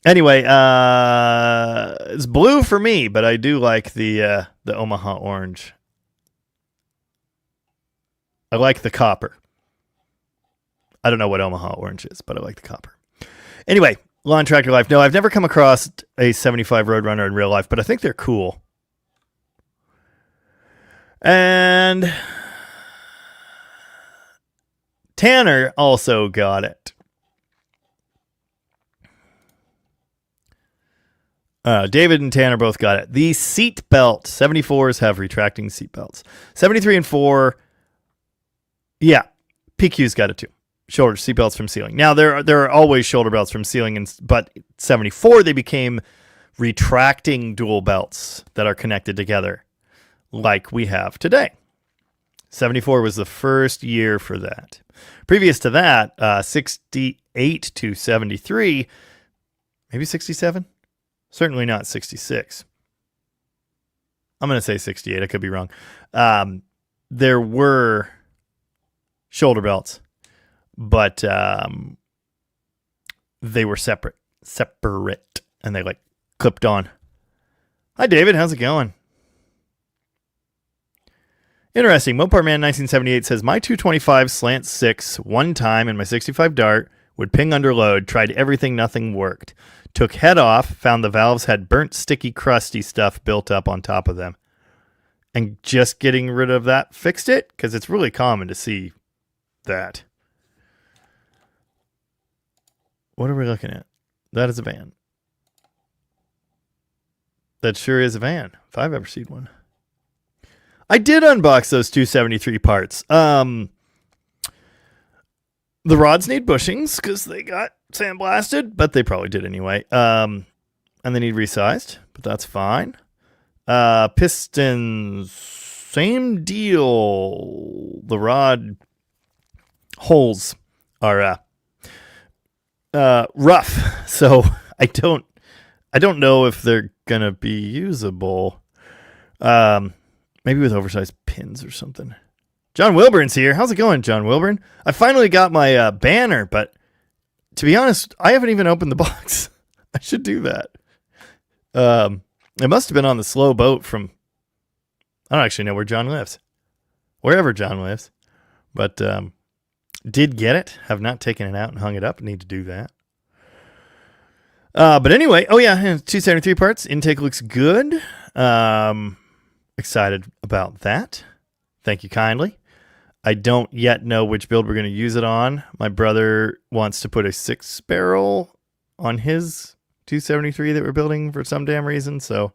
Anyway, it's blue for me, but I do like the Omaha orange. I like the copper. I don't know what Omaha orange is, but I like the copper. Anyway, Lawn Tractor Life. No, I've never come across a 75 Roadrunner in real life, but I think they're cool. And Tanner also got it. David and Tanner both got it. The seat belt. 74s have retracting seat belts. 73 and 4... Yeah, PQ's got it too. Shoulder seatbelts from ceiling. Now there are always shoulder belts from ceiling, but 74 they became retracting dual belts that are connected together, like we have today. 74 was the first year for that. Previous to that, 68 to 73, maybe 67, certainly not 66. I'm going to say 68. I could be wrong. There were shoulder belts, but they were separate, and they like clipped on. Hi, David. How's it going? Interesting. Mopar Man 1978 says, my 225 slant 6 one time and my 65 Dart would ping under load. Tried everything. Nothing worked. Took head off. Found the valves had burnt, sticky, crusty stuff built up on top of them. And just getting rid of that fixed it? Because it's really common to see that. What are we looking at? That is a van. That sure is a van, if I've ever seen one. I did unbox those 273 parts. The rods need bushings because they got sandblasted, but they probably did anyway. And they need resized, but that's fine. Pistons, same deal. The rod holes are rough, so I don't know if they're gonna be usable. Maybe with oversized pins or something. John Wilburn's here. How's it going, John Wilburn? I finally got my banner, but to be honest, I haven't even opened the box. I should do that. It must have been on the slow boat from... I don't actually know where John lives. Wherever John lives. But did get it. Have not taken it out and hung it up. Need to do that. But anyway, oh yeah, 273 parts. Intake looks good. Excited about that. Thank you kindly. I don't yet know which build we're going to use it on. My brother wants to put a 6-barrel on his 273 that we're building for some damn reason. So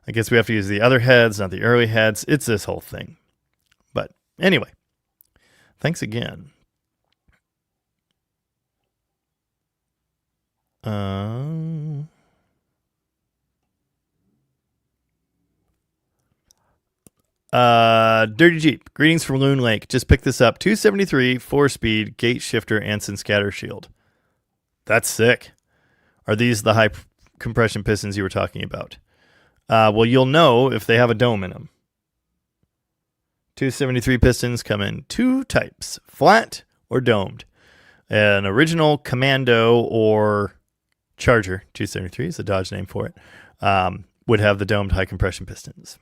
I guess we have to use the other heads, not the early heads. It's this whole thing. But anyway, thanks again. Dirty Jeep. Greetings from Loon Lake. Just picked this up. 273, 4-speed, gate shifter, Anson scatter shield. That's sick. Are these the high compression pistons you were talking about? Well, you'll know if they have a dome in them. 273 pistons come in two types, flat or domed. An original Commando or Charger 273 is the Dodge name for it, would have the domed high compression pistons.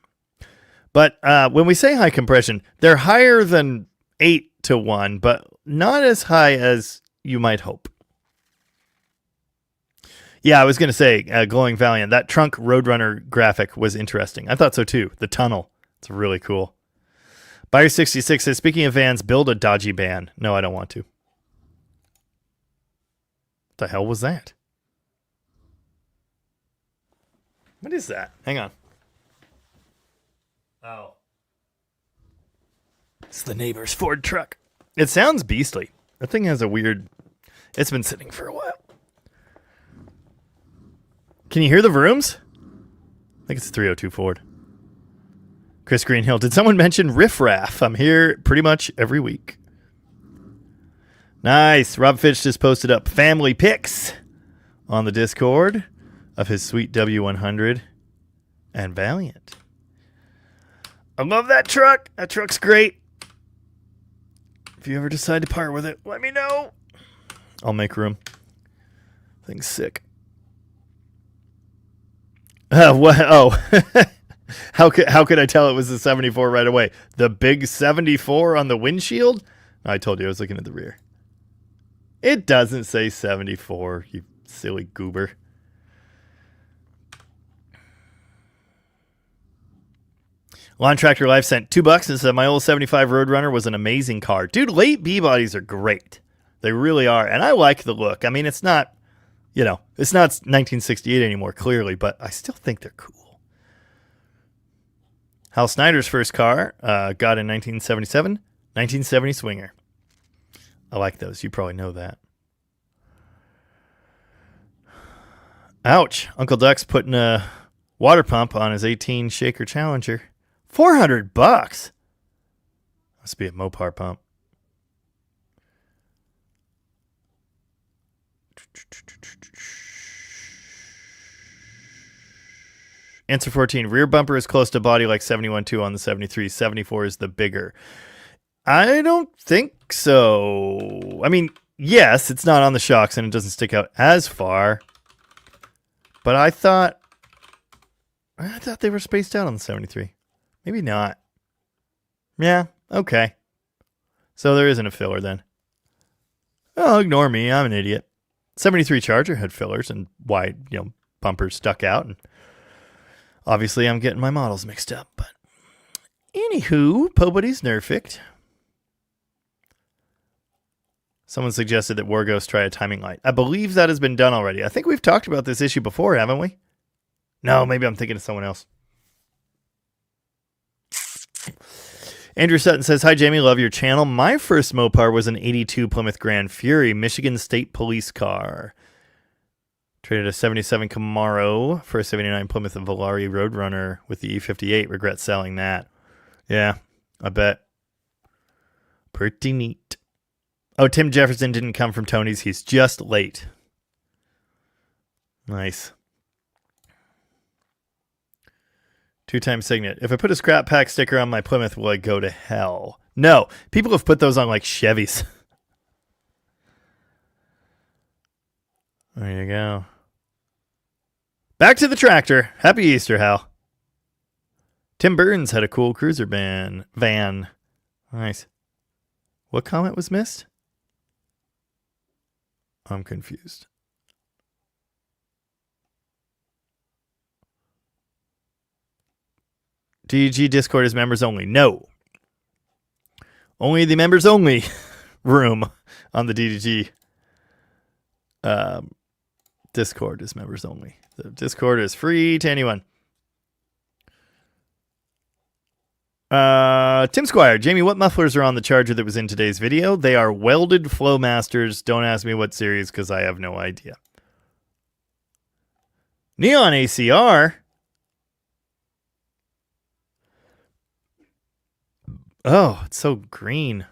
But when we say high compression, they're higher than 8-1, but not as high as you might hope. Yeah, I was going to say, Glowing Valiant, that trunk Roadrunner graphic was interesting. I thought so too. The tunnel, it's really cool. Buyer66 says, speaking of vans, build a dodgy van. No, I don't want to. What the hell was that? What is that? Hang on. Oh. It's the neighbor's Ford truck. It sounds beastly. That thing has a weird... It's been sitting for a while. Can you hear the vrooms? I think it's 302 Ford. Chris Greenhill, did someone mention Riff Raff? I'm here pretty much every week. Nice. Rob Fitch just posted up family pics on the Discord of his sweet W100 and Valiant. I love that truck. That truck's great. If you ever decide to part with it, let me know. I'll make room. Thing's sick. What? Oh, how could I tell it was the 74 right away? The big 74 on the windshield? I told you I was looking at the rear. It doesn't say 74, you silly goober. Lawn Tractor Life sent $2 and said my old 75 Roadrunner was an amazing car. Dude, late B-bodies are great. They really are. And I like the look. I mean, it's not, it's not 1968 anymore, clearly, but I still think they're cool. Hal Snyder's first car got in 1977, 1970 Swinger. I like those. You probably know that. Ouch. Uncle Duck's putting a water pump on his 18 Shaker Challenger. $400. Must be a Mopar pump. Answer 14. Rear bumper is close to body like 71.2 on the 73. 74 is the bigger. I don't think so. I mean, yes, it's not on the shocks and it doesn't stick out as far. But I thought they were spaced out on the 73. Maybe not. Yeah, okay. So there isn't a filler then. Oh, ignore me. I'm an idiot. 73 Charger had fillers and wide, bumpers stuck out. And obviously, I'm getting my models mixed up. But anywho, Pobody's nerfed. Someone suggested that Warghost try a timing light. I believe that has been done already. I think we've talked about this issue before, haven't we? No, maybe I'm thinking of someone else. Andrew Sutton says, hi, Jamie. Love your channel. My first Mopar was an 82 Plymouth Grand Fury, Michigan State Police car. Traded a 77 Camaro for a 79 Plymouth Volare Roadrunner with the E58. Regret selling that. Yeah, I bet. Pretty neat. Oh, Tim Jefferson didn't come from Tony's. He's just late. Nice. 2-time Signet. If I put a scrap pack sticker on my Plymouth, will I go to hell? No. People have put those on like Chevys. There you go. Back to the tractor. Happy Easter, Hal. Tim Burns had a cool cruiser van. Nice. What comment was missed? I'm confused. DDG Discord is members only. No. Only the members only room on the DDG Discord is members only. The Discord is free to anyone. Tim Squire, Jamie, what mufflers are on the Charger that was in today's video? They are welded Flowmasters. Don't ask me what series because I have no idea. Neon ACR. Oh, it's so green.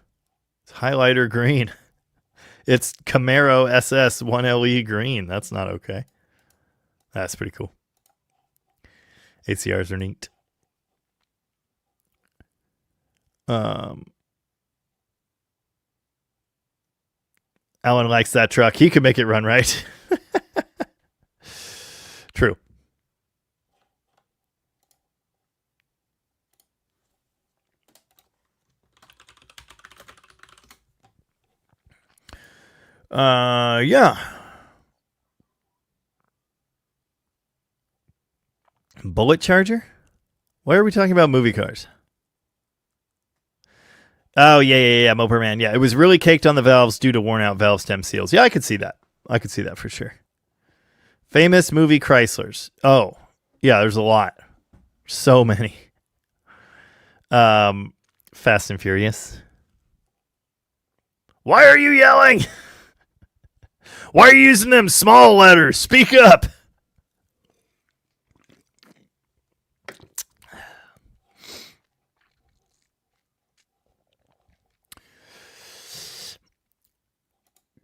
It's highlighter green. It's Camaro SS 1LE green. That's not okay. That's pretty cool. ACRs are neat. Alan likes that truck. He could make it run, right? True. Yeah. Bullet Charger? Why are we talking about movie cars? Oh, yeah, Mopar Man. Yeah, it was really caked on the valves due to worn out valve stem seals. Yeah, I could see that. I could see that for sure. Famous movie Chryslers. Oh, yeah, there's a lot. So many. Fast and Furious. Why are you yelling? Why are you using them small letters? Speak up.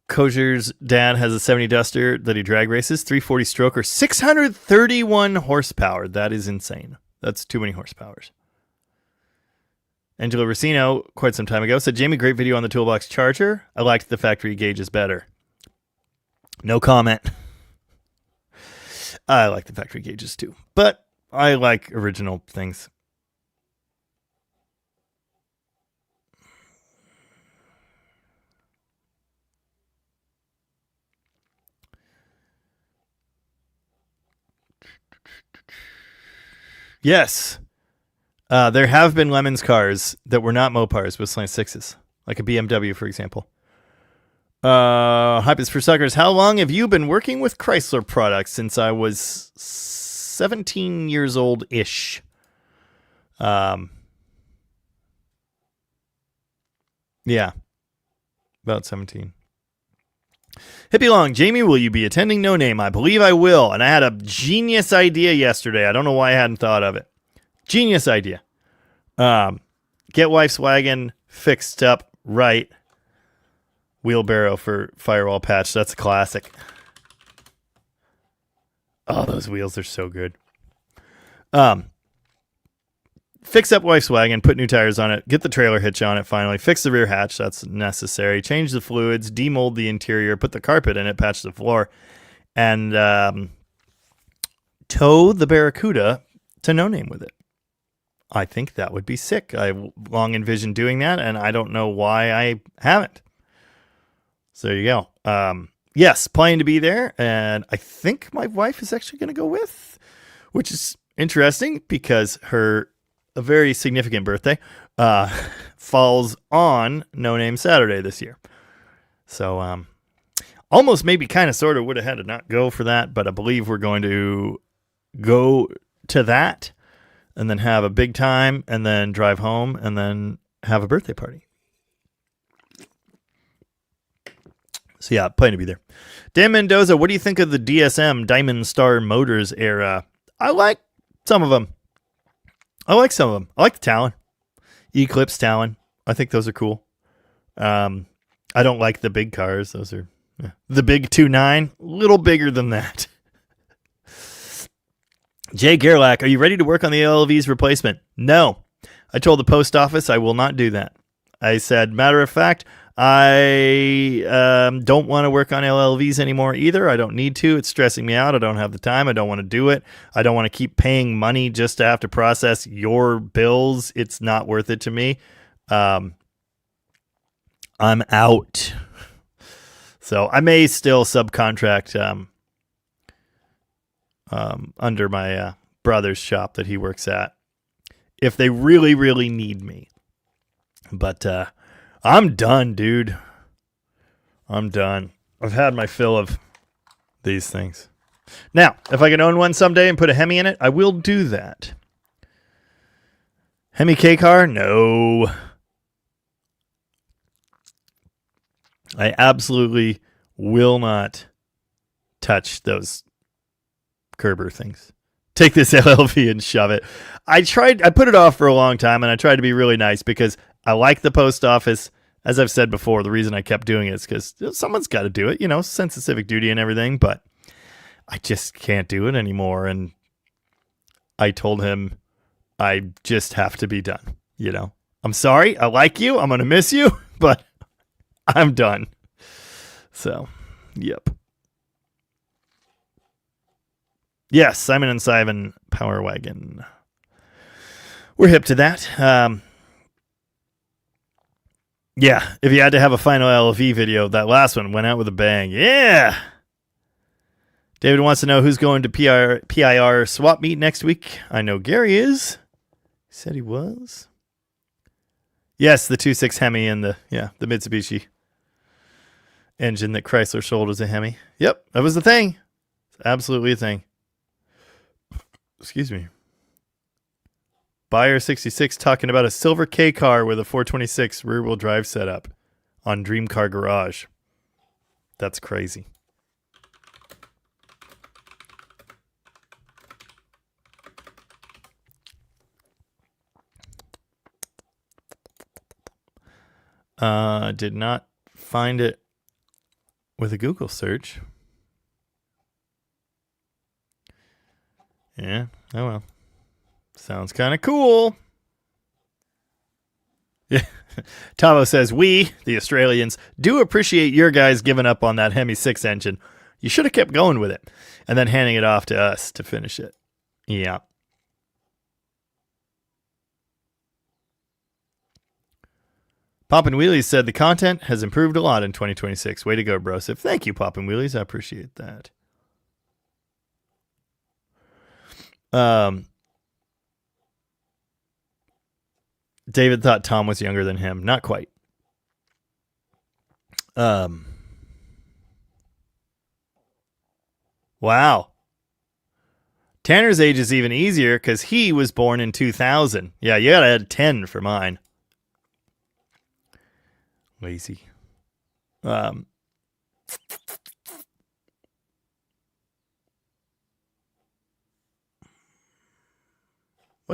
Kosher's dad has a 70 Duster that he drag races, 340 stroker, 631 horsepower. That is insane. That's too many horsepowers. Angelo Racino, quite some time ago, said, Jamie, great video on the Toolbox Charger. I liked the factory gauges better. No comment. I like the factory gauges too, but I like original things. Yes. There have been Lemons cars that were not Mopars with slant sixes, like a BMW, for example. Hype is for suckers. How long have you been working with Chrysler products? Since I was 17 years old-ish. Yeah. About 17. Hippie Long, Jamie, will you be attending No Name? I believe I will. And I had a genius idea yesterday. I don't know why I hadn't thought of it. Genius idea. Get wife's wagon fixed up right. Wheelbarrow for firewall patch. That's a classic. Oh, those wheels are so good. Fix up wife's wagon, put new tires on it, get the trailer hitch on it finally, fix the rear hatch, that's necessary, change the fluids, demold the interior, put the carpet in it, patch the floor, and tow the Barracuda to No Name with it. I think that would be sick. I long envisioned doing that, and I don't know why I haven't. So there you go. Yes, planning to be there, and I think my wife is actually going to go with, which is interesting because a very significant birthday falls on No Name Saturday this year. So almost maybe kind of sort of would have had to not go for that, but I believe we're going to go to that and then have a big time and then drive home and then have a birthday party. So yeah, planning to be there. Dan Mendoza, what do you think of the DSM Diamond Star Motors era? I like some of them. I like the Talon. Eclipse Talon. I think those are cool. I don't like the big cars. Those are the big 2.9. A little bigger than that. Jay Gerlach, are you ready to work on the LLV's replacement? No. I told the post office I will not do that. I said, matter of fact, I don't want to work on LLVs anymore either. I don't need to. It's stressing me out. I don't have the time. I don't want to do it. I don't want to keep paying money just to have to process your bills. It's not worth it to me. I'm out. So I may still subcontract under my brother's shop that he works at if they really, really need me. But I'm done, dude. I'm done. I've had my fill of these things. Now, if I can own one someday and put a Hemi in it, I will do that. Hemi K-Car? No. I absolutely will not touch those Kerber things. Take this LLV and shove it. I put it off for a long time, and I tried to be really nice because I like the post office. As I've said before, the reason I kept doing it is because someone's got to do it, sense of civic duty and everything, but I just can't do it anymore. And I told him I just have to be done, I'm sorry. I like you. I'm going to miss you, but I'm done. So, yep. Yes, Simon and Simon Power Wagon. We're hip to that. Yeah, if you had to have a final LV video, that last one went out with a bang. Yeah. David wants to know who's going to PIR swap meet next week. I know Gary is. He said he was. Yes, the 2.6 Hemi and the Mitsubishi engine that Chrysler sold as a Hemi. Yep, that was the thing. It's absolutely a thing. Excuse me. Buyer 66 talking about a silver K car with a 426 rear wheel drive setup on Dream Car Garage. That's crazy. Did not find it with a Google search. Yeah, oh well. Sounds kind of cool. Yeah. Tavo says, we, the Australians, do appreciate your guys giving up on that Hemi 6 engine. You should have kept going with it and then handing it off to us to finish it. Yeah. Poppin' Wheelies said the content has improved a lot in 2026. Way to go, Brosif. Thank you, Poppin' Wheelies. I appreciate that. David thought Tom was younger than him. Not quite. Wow. Tanner's age is even easier because he was born in 2000. Yeah, you gotta add 10 for mine. Lazy. What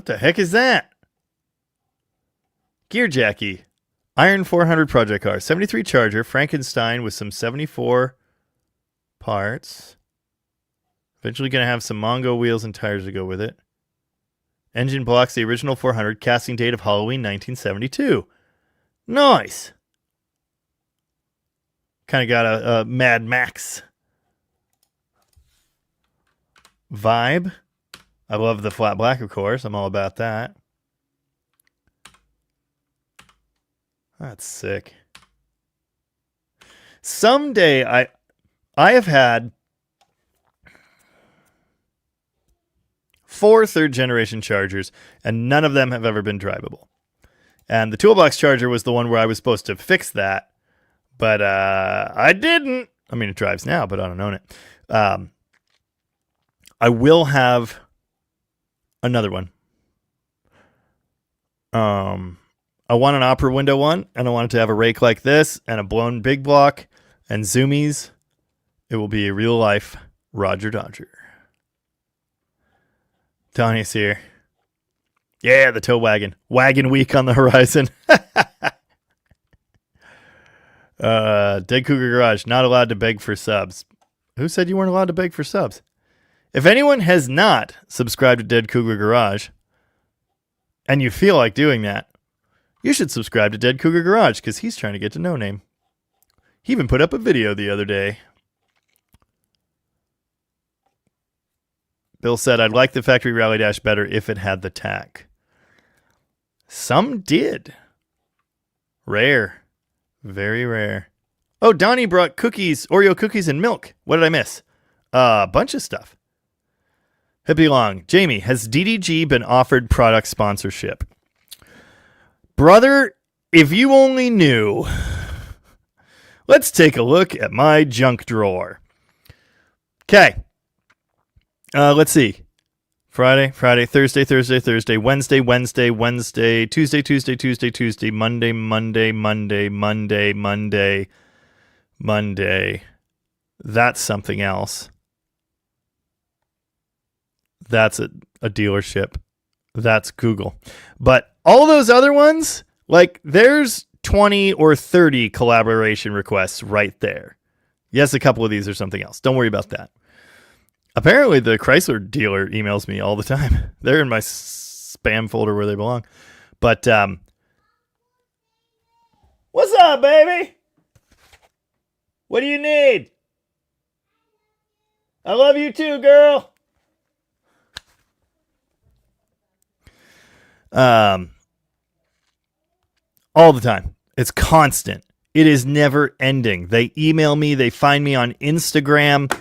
the heck is that? Gear Jackie. Iron 400 project car. 73 Charger. Frankenstein with some 74 parts. Eventually going to have some Mongo wheels and tires to go with it. Engine blocks the original 400. Casting date of Halloween 1972. Nice. Kind of got a Mad Max vibe. I love the flat black, of course. I'm all about that. That's sick. Someday I have had 4 third-generation Chargers, and none of them have ever been drivable. And the Toolbox Charger was the one where I was supposed to fix that. But I didn't. I mean, it drives now, but I don't own it. I will have another one. I want an opera window one, and I want it to have a rake like this, and a blown big block, and zoomies. It will be a real-life Roger Dodger. Donnie's here. Yeah, the tow wagon. Wagon week on the horizon. Dead Cougar Garage, not allowed to beg for subs. Who said you weren't allowed to beg for subs? If anyone has not subscribed to Dead Cougar Garage, and you feel like doing that, you should subscribe to Dead Cougar Garage, because he's trying to get to No Name. He even put up a video the other day. Bill said, I'd like the Factory Rally Dash better if it had the tack. Some did. Rare. Very rare. Oh, Donnie brought cookies, Oreo cookies and milk. What did I miss? A bunch of stuff. Hippie Long. Jamie, has DDG been offered product sponsorship? Brother, if you only knew. Let's take a look at my junk drawer. Okay. Let's see. Friday, Thursday, Wednesday, Tuesday, Monday. That's something else. That's a dealership. That's Google. But all those other ones, like there's 20 or 30 collaboration requests right there. Yes, a couple of these are something else. Don't worry about that. Apparently, the Chrysler dealer emails me all the time. They're in my spam folder where they belong. But What's up, baby? What do you need? I love you too, girl. All the time. It's constant. It is never ending. They email me. They find me on Instagram.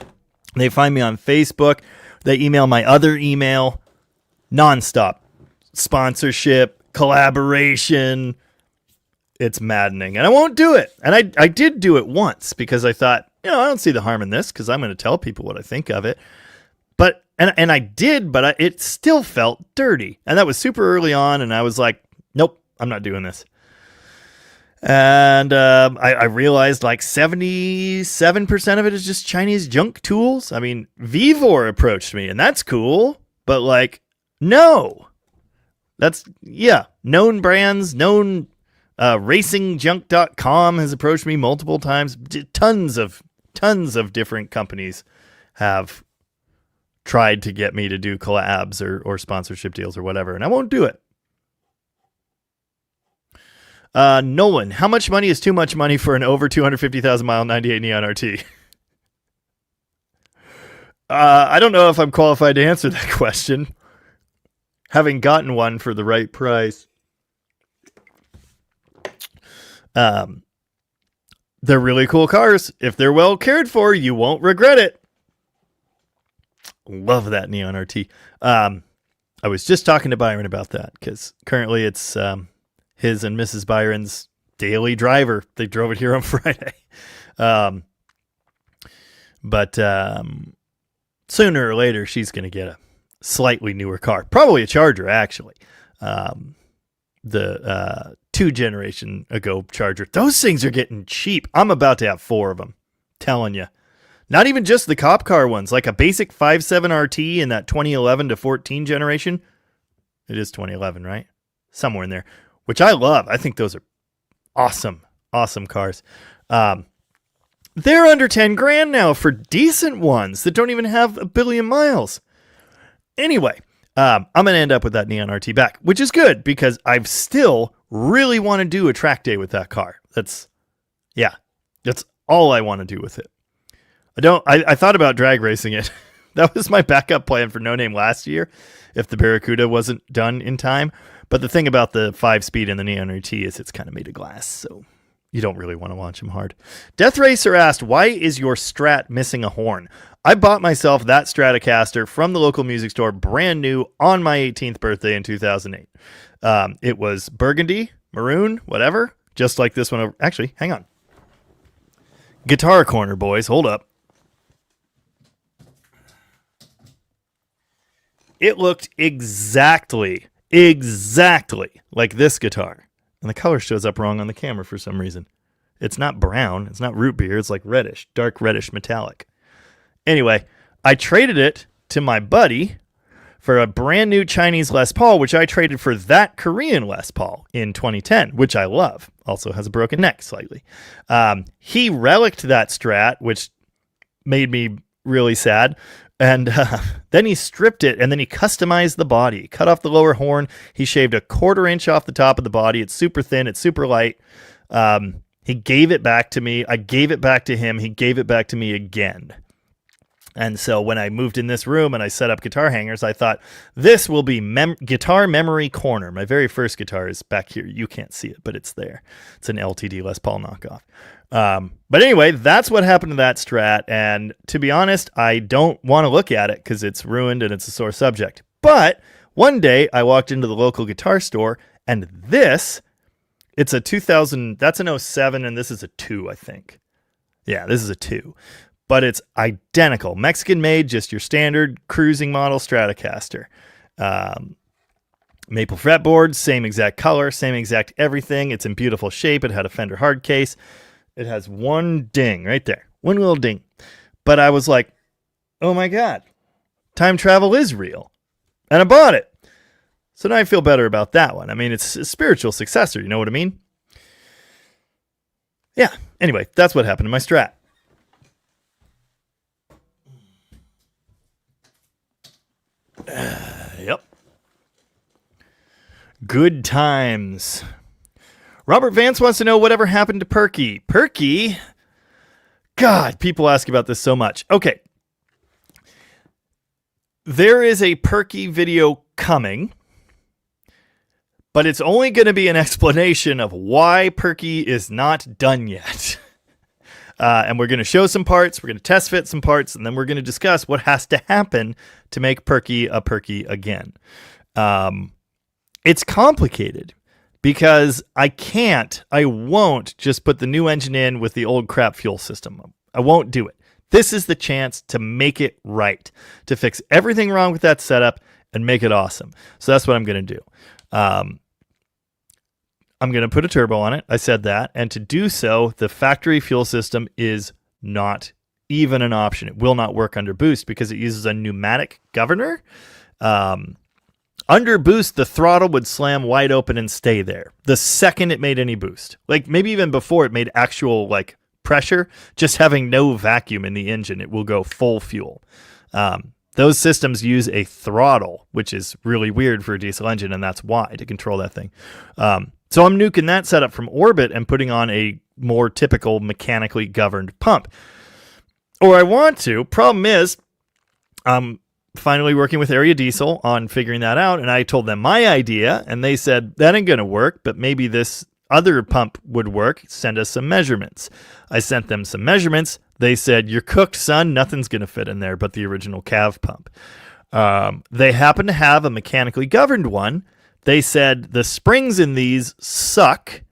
They find me on Facebook. They email my other email. Nonstop. Sponsorship, collaboration. It's maddening. And I won't do it. And I did do it once because I thought, I don't see the harm in this because I'm going to tell people what I think of it. But and I did, but it still felt dirty. And that was super early on. And I was like, nope, I'm not doing this. And I realized like 77% of it is just Chinese junk tools. I mean, Vivor approached me, and that's cool. But like, no. That's, known brands, known racingjunk.com has approached me multiple times. Tons of different companies have tried to get me to do collabs or sponsorship deals or whatever, and I won't do it. Nolan, how much money is too much money for an over 250,000 mile 98 Neon RT? I don't know if I'm qualified to answer that question. Having gotten one for the right price. They're really cool cars. If they're well cared for, you won't regret it. Love that Neon RT. I was just talking to Byron about that because currently it's his and Mrs. Byron's daily driver. They drove it here on Friday. But sooner or later, she's going to get a slightly newer car. Probably a Charger, actually. The 2 generation ago Charger. Those things are getting cheap. I'm about to have 4 of them. Telling you. Not even just the cop car ones. Like a basic 5.7 RT in that 2011 to 14 generation. It is 2011, right? Somewhere in there. Which I love. I think those are awesome cars. They're under 10 grand now for decent ones that don't even have a billion miles. Anyway, I'm going to end up with that Neon RT back, which is good because I still really want to do a track day with that car. That's all I want to do with it. I thought about drag racing it. That was my backup plan for No Name last year if the Barracuda wasn't done in time. But the thing about the 5-speed and the Neon RT is it's kind of made of glass, so you don't really want to launch them hard. Death Racer asked, why is your Strat missing a horn? I bought myself that Stratocaster from the local music store, brand new, on my 18th birthday in 2008. It was burgundy, maroon, whatever, just like this one. Actually, hang on. Guitar corner, boys. Hold up. It looked exactly like this guitar. And the color shows up wrong on the camera for some reason. It's not brown. It's not root beer. It's like reddish, dark reddish metallic. Anyway, I traded it to my buddy for a brand new Chinese Les Paul, which I traded for that Korean Les Paul in 2010, which I love. Also has a broken neck slightly. He relicked that Strat, which made me really sad. And then he stripped it, and then he customized the body. Cut off the lower horn. He shaved a 1/4 inch off the top of the body. It's super thin. It's super light. He gave it back to me. I gave it back to him. He gave it back to me again. And so when I moved in this room and I set up guitar hangers, I thought, this will be guitar memory corner. My very first guitar is back here. You can't see it, but it's there. It's an LTD Les Paul knockoff. But anyway, that's what happened to that Strat. And to be honest, I don't want to look at it because it's ruined and it's a sore subject. But one day I walked into the local guitar store and it's a 2000, that's an 07 and this is a 2, I think. Yeah, this is a 2. But it's identical. Mexican made, just your standard cruising model Stratocaster. Maple fretboard, same exact color, same exact everything. It's in beautiful shape. It had a Fender hard case. It has one ding right there. One little ding. But I was like, oh my God, time travel is real. And I bought it. So now I feel better about that one. I mean, it's a spiritual successor. You know what I mean? Yeah. Anyway, that's what happened to my Strat. Yep. Good times. Robert Vance wants to know whatever happened to Perky. Perky? God, people ask about this so much. Okay. There is a Perky video coming, but it's only going to be an explanation of why Perky is not done yet. And we're going to show some parts, we're going to test fit some parts, and then we're going to discuss what has to happen to make Perky a Perky again. It's complicated because I won't just put the new engine in with the old crap fuel system. I won't do it. This is the chance to make it right, to fix everything wrong with that setup and make it awesome. So that's what I'm going to do. I'm going to put a turbo on it. I said that. And to do so, the factory fuel system is not even an option. It will not work under boost because it uses a pneumatic governor. Under boost, the throttle would slam wide open and stay there the second it made any boost. Like maybe even before it made actual like pressure, just having no vacuum in the engine, it will go full fuel. Those systems use a throttle, which is really weird for a diesel engine, and that's why, to control that thing. So I'm nuking that setup from orbit and putting on a more typical mechanically governed pump. Or I want to. Problem is, I'm finally working with Area Diesel on figuring that out, and I told them my idea, and they said, that ain't going to work, but maybe this other pump would work. Send us some measurements. I sent them some measurements. They said, you're cooked, son. Nothing's going to fit in there but the original CAV pump. They happen to have a mechanically governed one. They said the springs in these suck.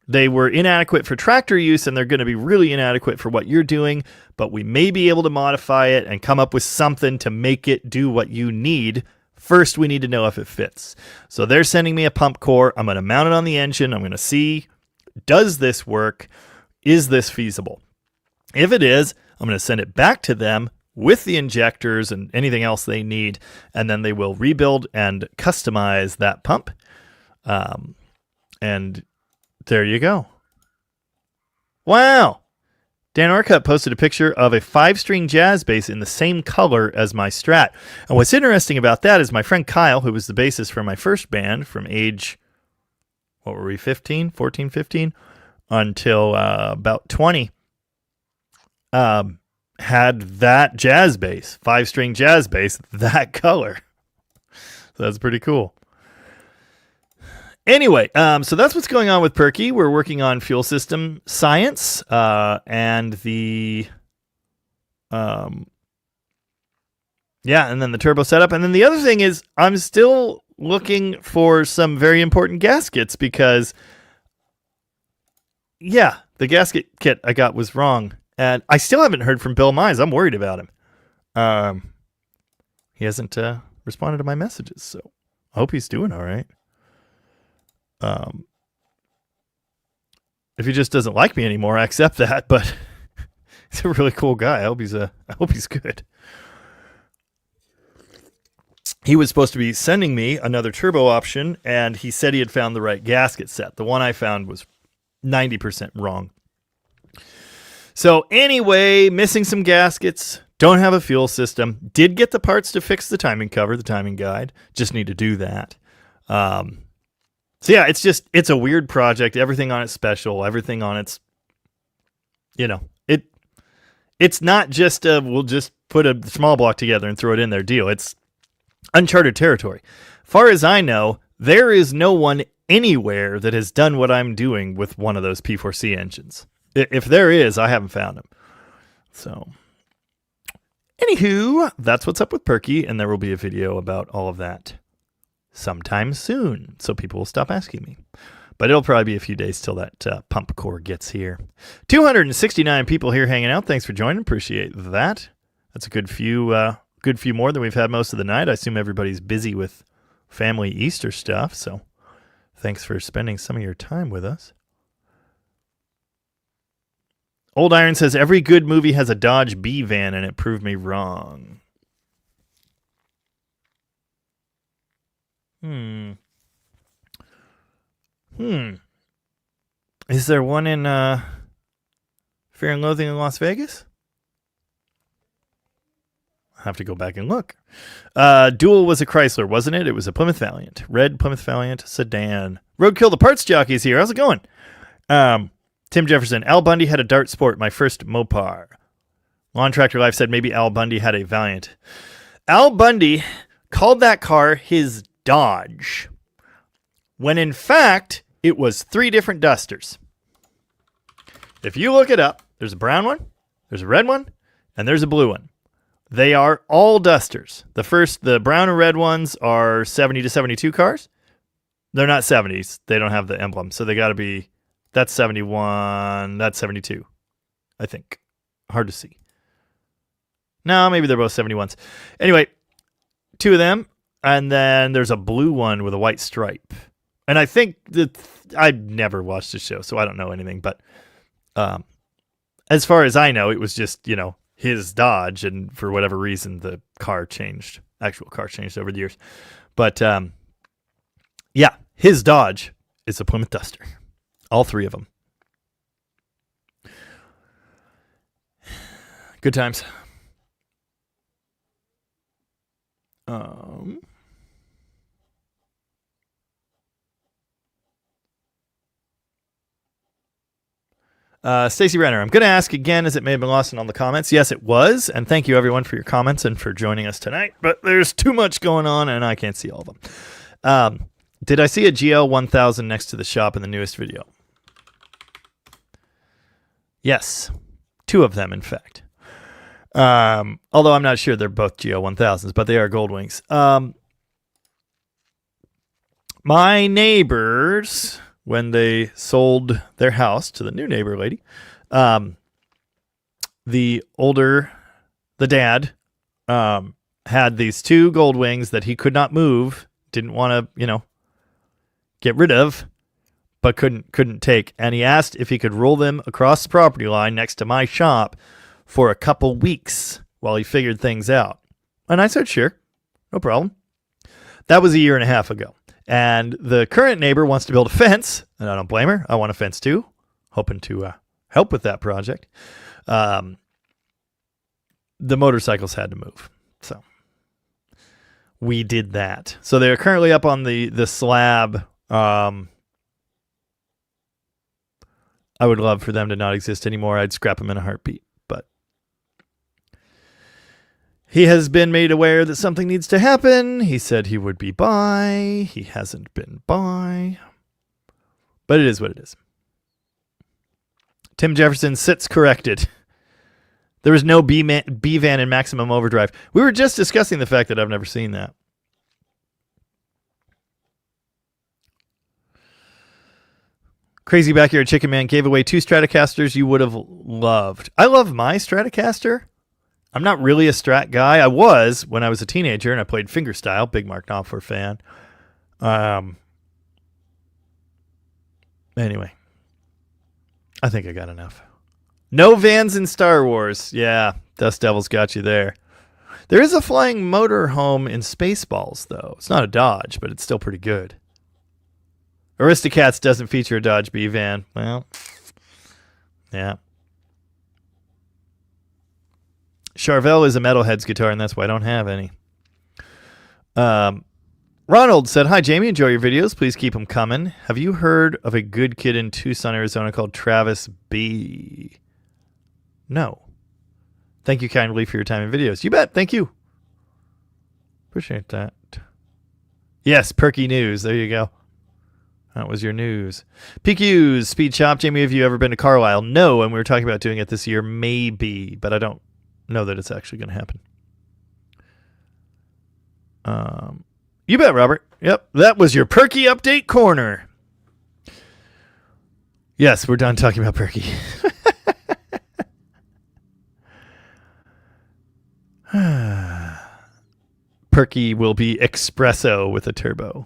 They were inadequate for tractor use, and they're going to be really inadequate for what you're doing, but we may be able to modify it and come up with something to make it do what you need. First, we need to know if it fits. So they're sending me a pump core. I'm going to mount it on the engine. I'm going to see, does this work? Is this feasible? If it is, I'm going to send it back to them with the injectors and anything else they need, and then they will rebuild and customize that pump. And there you go. Wow. Dan Orcutt posted a picture of a 5-string jazz bass in the same color as my Strat. And what's interesting about that is my friend Kyle, who was the bassist for my first band from age, what were we, 14, 15, until about 20, had that jazz bass, 5-string jazz bass, that color. So that's pretty cool. Anyway, so that's what's going on with Perky. We're working on fuel system science and the, and then the turbo setup. And then the other thing is I'm still looking for some very important gaskets because, yeah, the gasket kit I got was wrong. And I still haven't heard from Bill Mize. I'm worried about him. He hasn't responded to my messages, so I hope he's doing all right. If he just doesn't like me anymore, I accept that, but he's a really cool guy. I hope he's good. He was supposed to be sending me another turbo option, and he said he had found the right gasket set. The one I found was 90% wrong. So anyway, missing some gaskets, don't have a fuel system, did get the parts to fix the timing cover, the timing guide, just need to do that. So yeah, it's a weird project. Everything on it's special. Everything on it's, it's not just we'll just put a small block together and throw it in there deal. It's uncharted territory. Far as I know, there is no one anywhere that has done what I'm doing with one of those P4C engines. If there is, I haven't found them. So, anywho, that's what's up with Perky, and there will be a video about all of that sometime soon, so people will stop asking me. But it'll probably be a few days till that pump core gets here. 269 people here hanging out. Thanks for joining. Appreciate that. That's a good few more than we've had most of the night. I assume everybody's busy with family Easter stuff, so thanks for spending some of your time with us. Old Iron says, every good movie has a Dodge B van, and it proved me wrong. Is there one in Fear and Loathing in Las Vegas? I'll have to go back and look. Duel was a Chrysler, wasn't it? It was a Plymouth Valiant. Red Plymouth Valiant sedan. Roadkill the Parts Jockey is here. How's it going? Tim Jefferson. Al Bundy had a Dart Sport, my first Mopar. Lawn Tractor Life said maybe Al Bundy had a Valiant. Al Bundy called that car his Dodge, when in fact it was 3 different Dusters. If you look it up, there's a brown one, there's a red one, and there's a blue one. They are all Dusters. The brown and red ones are 70 to 72 cars. They're not 70s. They don't have the emblem. So they got to be, that's 71, that's 72, I think. Hard to see. No, maybe they're both 71s. Anyway, 2 of them. And then there's a blue one with a white stripe. And I think that I've never watched the show, so I don't know anything. But as far as I know, it was just, his Dodge. And for whatever reason, the actual car changed over the years. But yeah, his Dodge is a Plymouth Duster. All 3 of them. Good times. Stacy Renner, I'm going to ask again, as it may have been lost in all the comments. Yes, it was. And thank you, everyone, for your comments and for joining us tonight. But there's too much going on, and I can't see all of them. Did I see a GL 1000 next to the shop in the newest video? Yes. 2 of them, in fact. Although I'm not sure they're both GL 1000s, but they are Goldwings. My neighbors, when they sold their house to the new neighbor lady, the dad, had these 2 Goldwings that he could not move, didn't want to, get rid of, but couldn't take. And he asked if he could roll them across the property line next to my shop for a couple weeks while he figured things out. And I said, sure, no problem. That was 1.5 years ago. And the current neighbor wants to build a fence, and I don't blame her. I want a fence too, hoping to help with that project. The motorcycles had to move, so we did that. So they're currently up on the slab. I would love for them to not exist anymore. I'd scrap them in a heartbeat. But he has been made aware that something needs to happen. He said he would be by. He hasn't been by. But it is what it is. Tim Jefferson sits corrected. There was no B-Van in Maximum Overdrive. We were just discussing the fact that I've never seen that. Crazy Backyard Chicken Man gave away 2 Stratocasters you would have loved. I love my Stratocaster. I'm not really a Strat guy. I was when I was a teenager and I played fingerstyle. Big Mark Knopfler fan. Anyway, I think I got enough. No vans in Star Wars. Yeah, Dust Devil's got you there. There is a flying motorhome in Spaceballs, though. It's not a Dodge, but it's still pretty good. Aristocats doesn't feature a Dodge B-Van. Well, yeah. Charvel is a Metalhead's guitar, and that's why I don't have any. Ronald said, hi, Jamie. Enjoy your videos. Please keep them coming. Have you heard of a good kid in Tucson, Arizona called Travis B? No. Thank you kindly for your time and videos. You bet. Thank you. Appreciate that. Yes, Perky News. There you go. That was your news. PQ's Speed Shop. Jamie, have you ever been to Carlisle? No, and we were talking about doing it this year. Maybe, but I don't know that it's actually going to happen. You bet, Robert. Yep, that was your Perky Update Corner. Yes, we're done talking about Perky. Perky will be espresso with a turbo.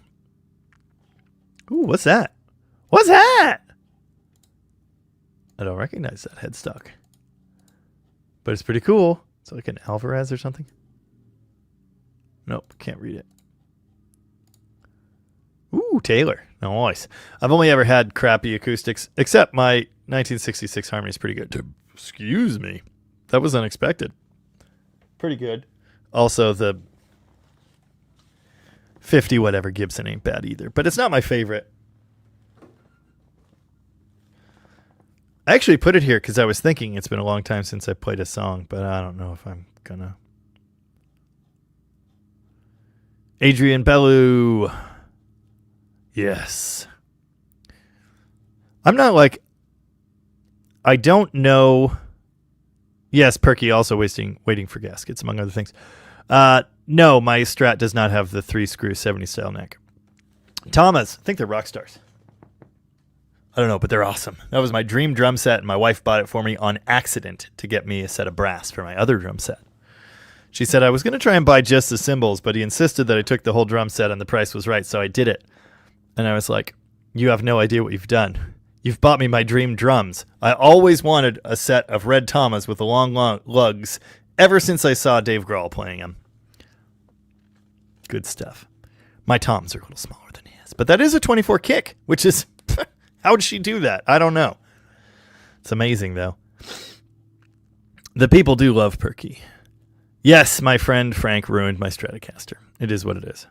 Ooh, what's that? What's that? I don't recognize that headstock. But it's pretty cool. It's like an Alvarez or something. Nope, can't read it. Ooh, Taylor. Nice. I've only ever had crappy acoustics, except my 1966 Harmony is pretty good. Excuse me. That was unexpected. Pretty good. Also, the 50 whatever Gibson ain't bad either, but it's not my favorite. I actually put it here because I was thinking it's been a long time since I played a song, but I don't know if I'm gonna. Adrian Bellew. Yes. I'm not like. I don't know. Yes, Perky also waiting for gaskets, among other things. No, my Strat does not have the 3-screw 70 style neck. Thomas, I think they're rock stars. I don't know, but they're awesome. That was my dream drum set, and my wife bought it for me on accident to get me a set of brass for my other drum set. She said I was going to try and buy just the cymbals, but he insisted that I took the whole drum set and the price was right, so I did it. And I was like, you have no idea what you've done. You've bought me my dream drums. I always wanted a set of red Tamas with the long lugs ever since I saw Dave Grohl playing them. Good stuff. My toms are a little smaller than his, but that is a 24 kick, which is... How did she do that? I don't know. It's amazing, though. The people do love Perky. Yes, my friend Frank ruined my Stratocaster. It is what it is.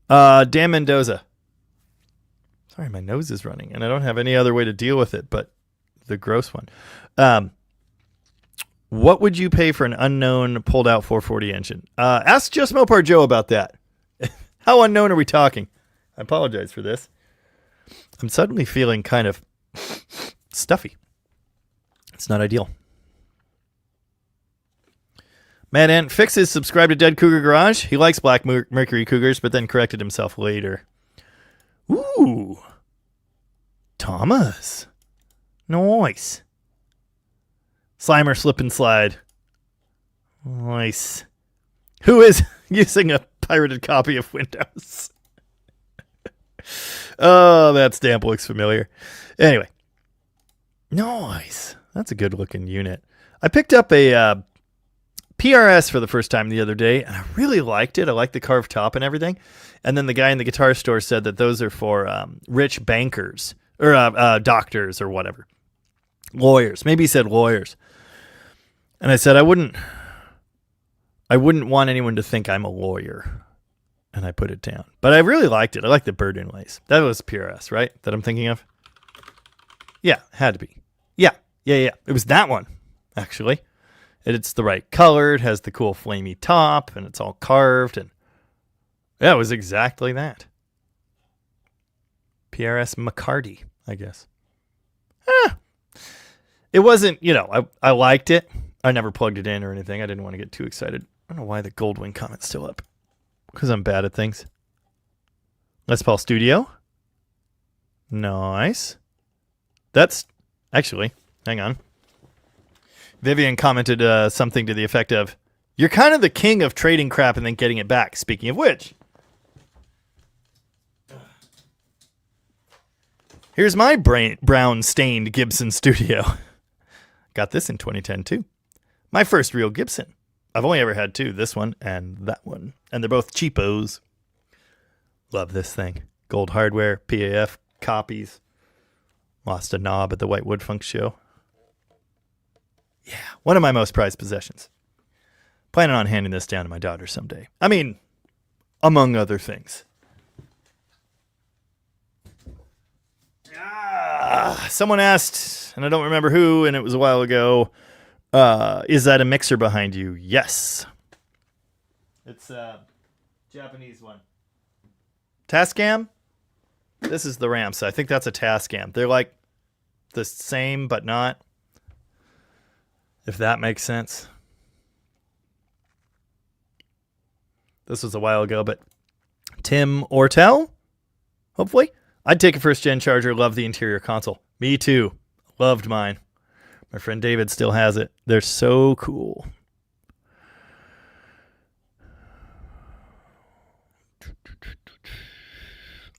Dan Mendoza. Sorry, my nose is running, and I don't have any other way to deal with it but the gross one. What would you pay for an unknown pulled-out 440 engine? Ask Just Mopar Joe about that. How unknown are we talking? I apologize for this. I'm suddenly feeling kind of stuffy. It's not ideal. Mad Ant Fixes subscribed to Dead Cougar Garage. He likes Black Mercury Cougars, but then corrected himself later. Ooh. Thomas. Nice. Slimer Slip and Slide. Nice. Who is using a pirated copy of Windows? Oh, that stamp looks familiar. Anyway. Nice. That's a good looking unit. I picked up a PRS for the first time the other day, and I really liked it. I liked the carved top and everything. And then the guy in the guitar store said that those are for rich bankers or doctors or whatever. Lawyers. Maybe he said lawyers. And I said I wouldn't want anyone to think I'm a lawyer. And I put it down. But I really liked it. I like the bird inlays. That was PRS, right? That I'm thinking of? Yeah, had to be. Yeah. It was that one, actually. It's the right color. It has the cool flamey top, and it's all carved. And yeah, it was exactly that. PRS McCarty, I guess. It wasn't, I liked it. I never plugged it in or anything. I didn't want to get too excited. I don't know why the Goldwing comment's still up. Because I'm bad at things. Les Paul Studio. Nice. That's actually, hang on. Vivian commented something to the effect of, you're kind of the king of trading crap and then getting it back. Speaking of which, here's my brown stained Gibson Studio. Got this in 2010 too. My first real Gibson. I've only ever had two, this one and that one. And they're both cheapos. Love this thing. Gold hardware, PAF, copies. Lost a knob at the Whitewood Funk show. Yeah, one of my most prized possessions. Planning on handing this down to my daughter someday. I mean, among other things. Someone asked, and I don't remember who, and it was a while ago, is that a mixer behind you? Yes. It's a Japanese one. Tascam? This is the Ramps. I think that's a Tascam. They're like the same, but not. If that makes sense. This was a while ago, but Tim Ortel, hopefully. I'd take a first-gen charger. Love the interior console. Me too. Loved mine. My friend David still has it. They're so cool.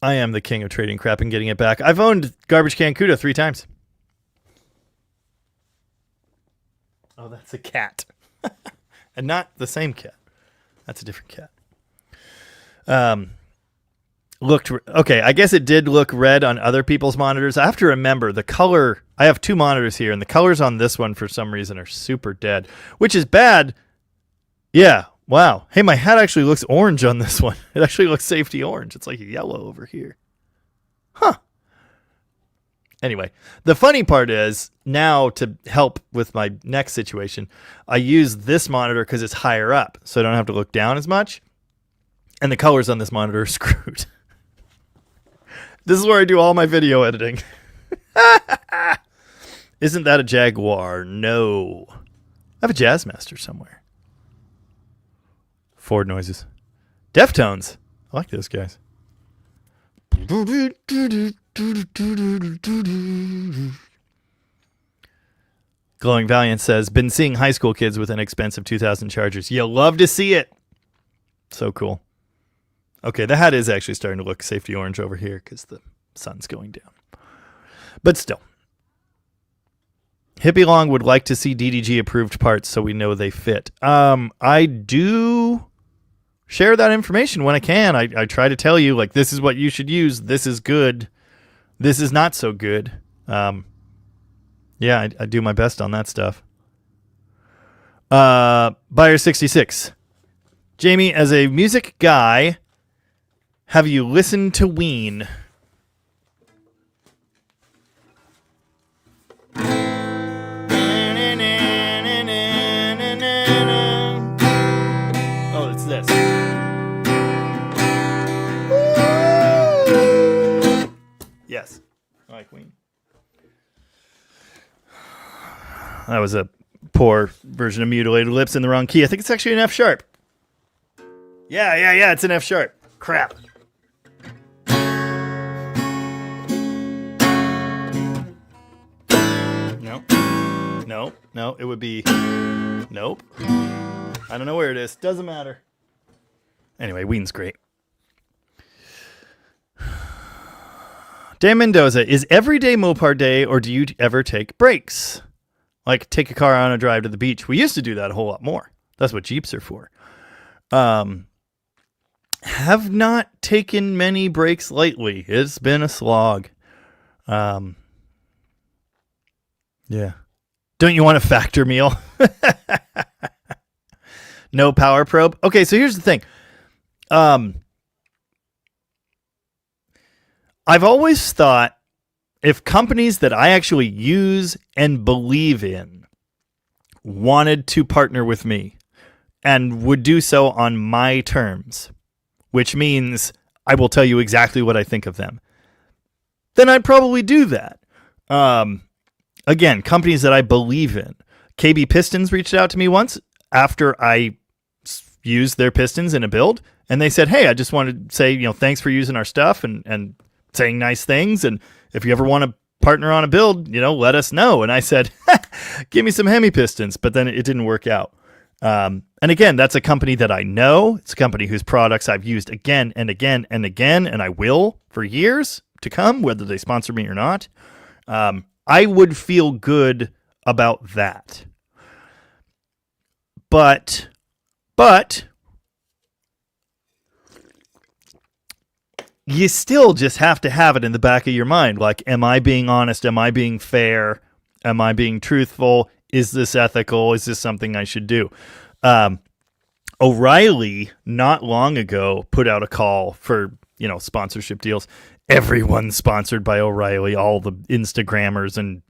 I am the king of trading crap and getting it back. I've owned Garbage Can Cuda 3 times. Oh, that's a cat. And not the same cat. That's a different cat. Okay, I guess it did look red on other people's monitors. I have to remember the color. I have 2 monitors here, and the colors on this one for some reason are super dead, which is bad. Yeah, wow. Hey, my hat actually looks orange on this one. It actually looks safety orange. It's like yellow over here. Huh. Anyway, the funny part is now to help with my next situation, I use this monitor because it's higher up, so I don't have to look down as much. And the colors on this monitor are screwed. This is where I do all my video editing. Isn't that a Jaguar? No. I have a Jazzmaster somewhere. Ford noises. Deftones. I like those guys. Glowing Valiant says, been seeing high school kids with inexpensive 2000 chargers. You'll love to see it. So cool. Okay, the hat is actually starting to look safety orange over here because the sun's going down. But still. Hippie Long would like to see DDG approved parts so we know they fit. I do share that information when I can. I try to tell you, like, this is what you should use. This is good. This is not so good. Yeah, I do my best on that stuff. Buyer66. Jamie, as a music guy, have you listened to Ween? Oh, it's this. Yes, I like Ween. That was a poor version of Mutilated Lips in the wrong key. I think it's actually an F sharp. Yeah, it's an F sharp. Crap. No, it would be... Nope. I don't know where it is. Doesn't matter. Anyway, Ween's great. Dan Mendoza, is every day Mopar day, or do you ever take breaks? Like, take a car on a drive to the beach. We used to do that a whole lot more. That's what Jeeps are for. Have not taken many breaks lately. It's been a slog. Yeah. Don't you want a factor meal? No power probe? Okay, so here's the thing. I've always thought if companies that I actually use and believe in wanted to partner with me and would do so on my terms, which means I will tell you exactly what I think of them, then I'd probably do that. Again, companies that I believe in. KB Pistons reached out to me once after I used their pistons in a build, and they said, hey, I just wanted to say, thanks for using our stuff and saying nice things, and if you ever want to partner on a build, let us know. And I said, give me some Hemi pistons, but then it didn't work out. And again, that's a company that I know. It's a company whose products I've used again and again and again, and I will for years to come, whether they sponsor me or not. I would feel good about that. But you still just have to have it in the back of your mind. Like, am I being honest? Am I being fair? Am I being truthful? Is this ethical? Is this something I should do? O'Reilly, not long ago, put out a call for, sponsorship deals. Everyone's sponsored by O'Reilly, all the Instagrammers, and,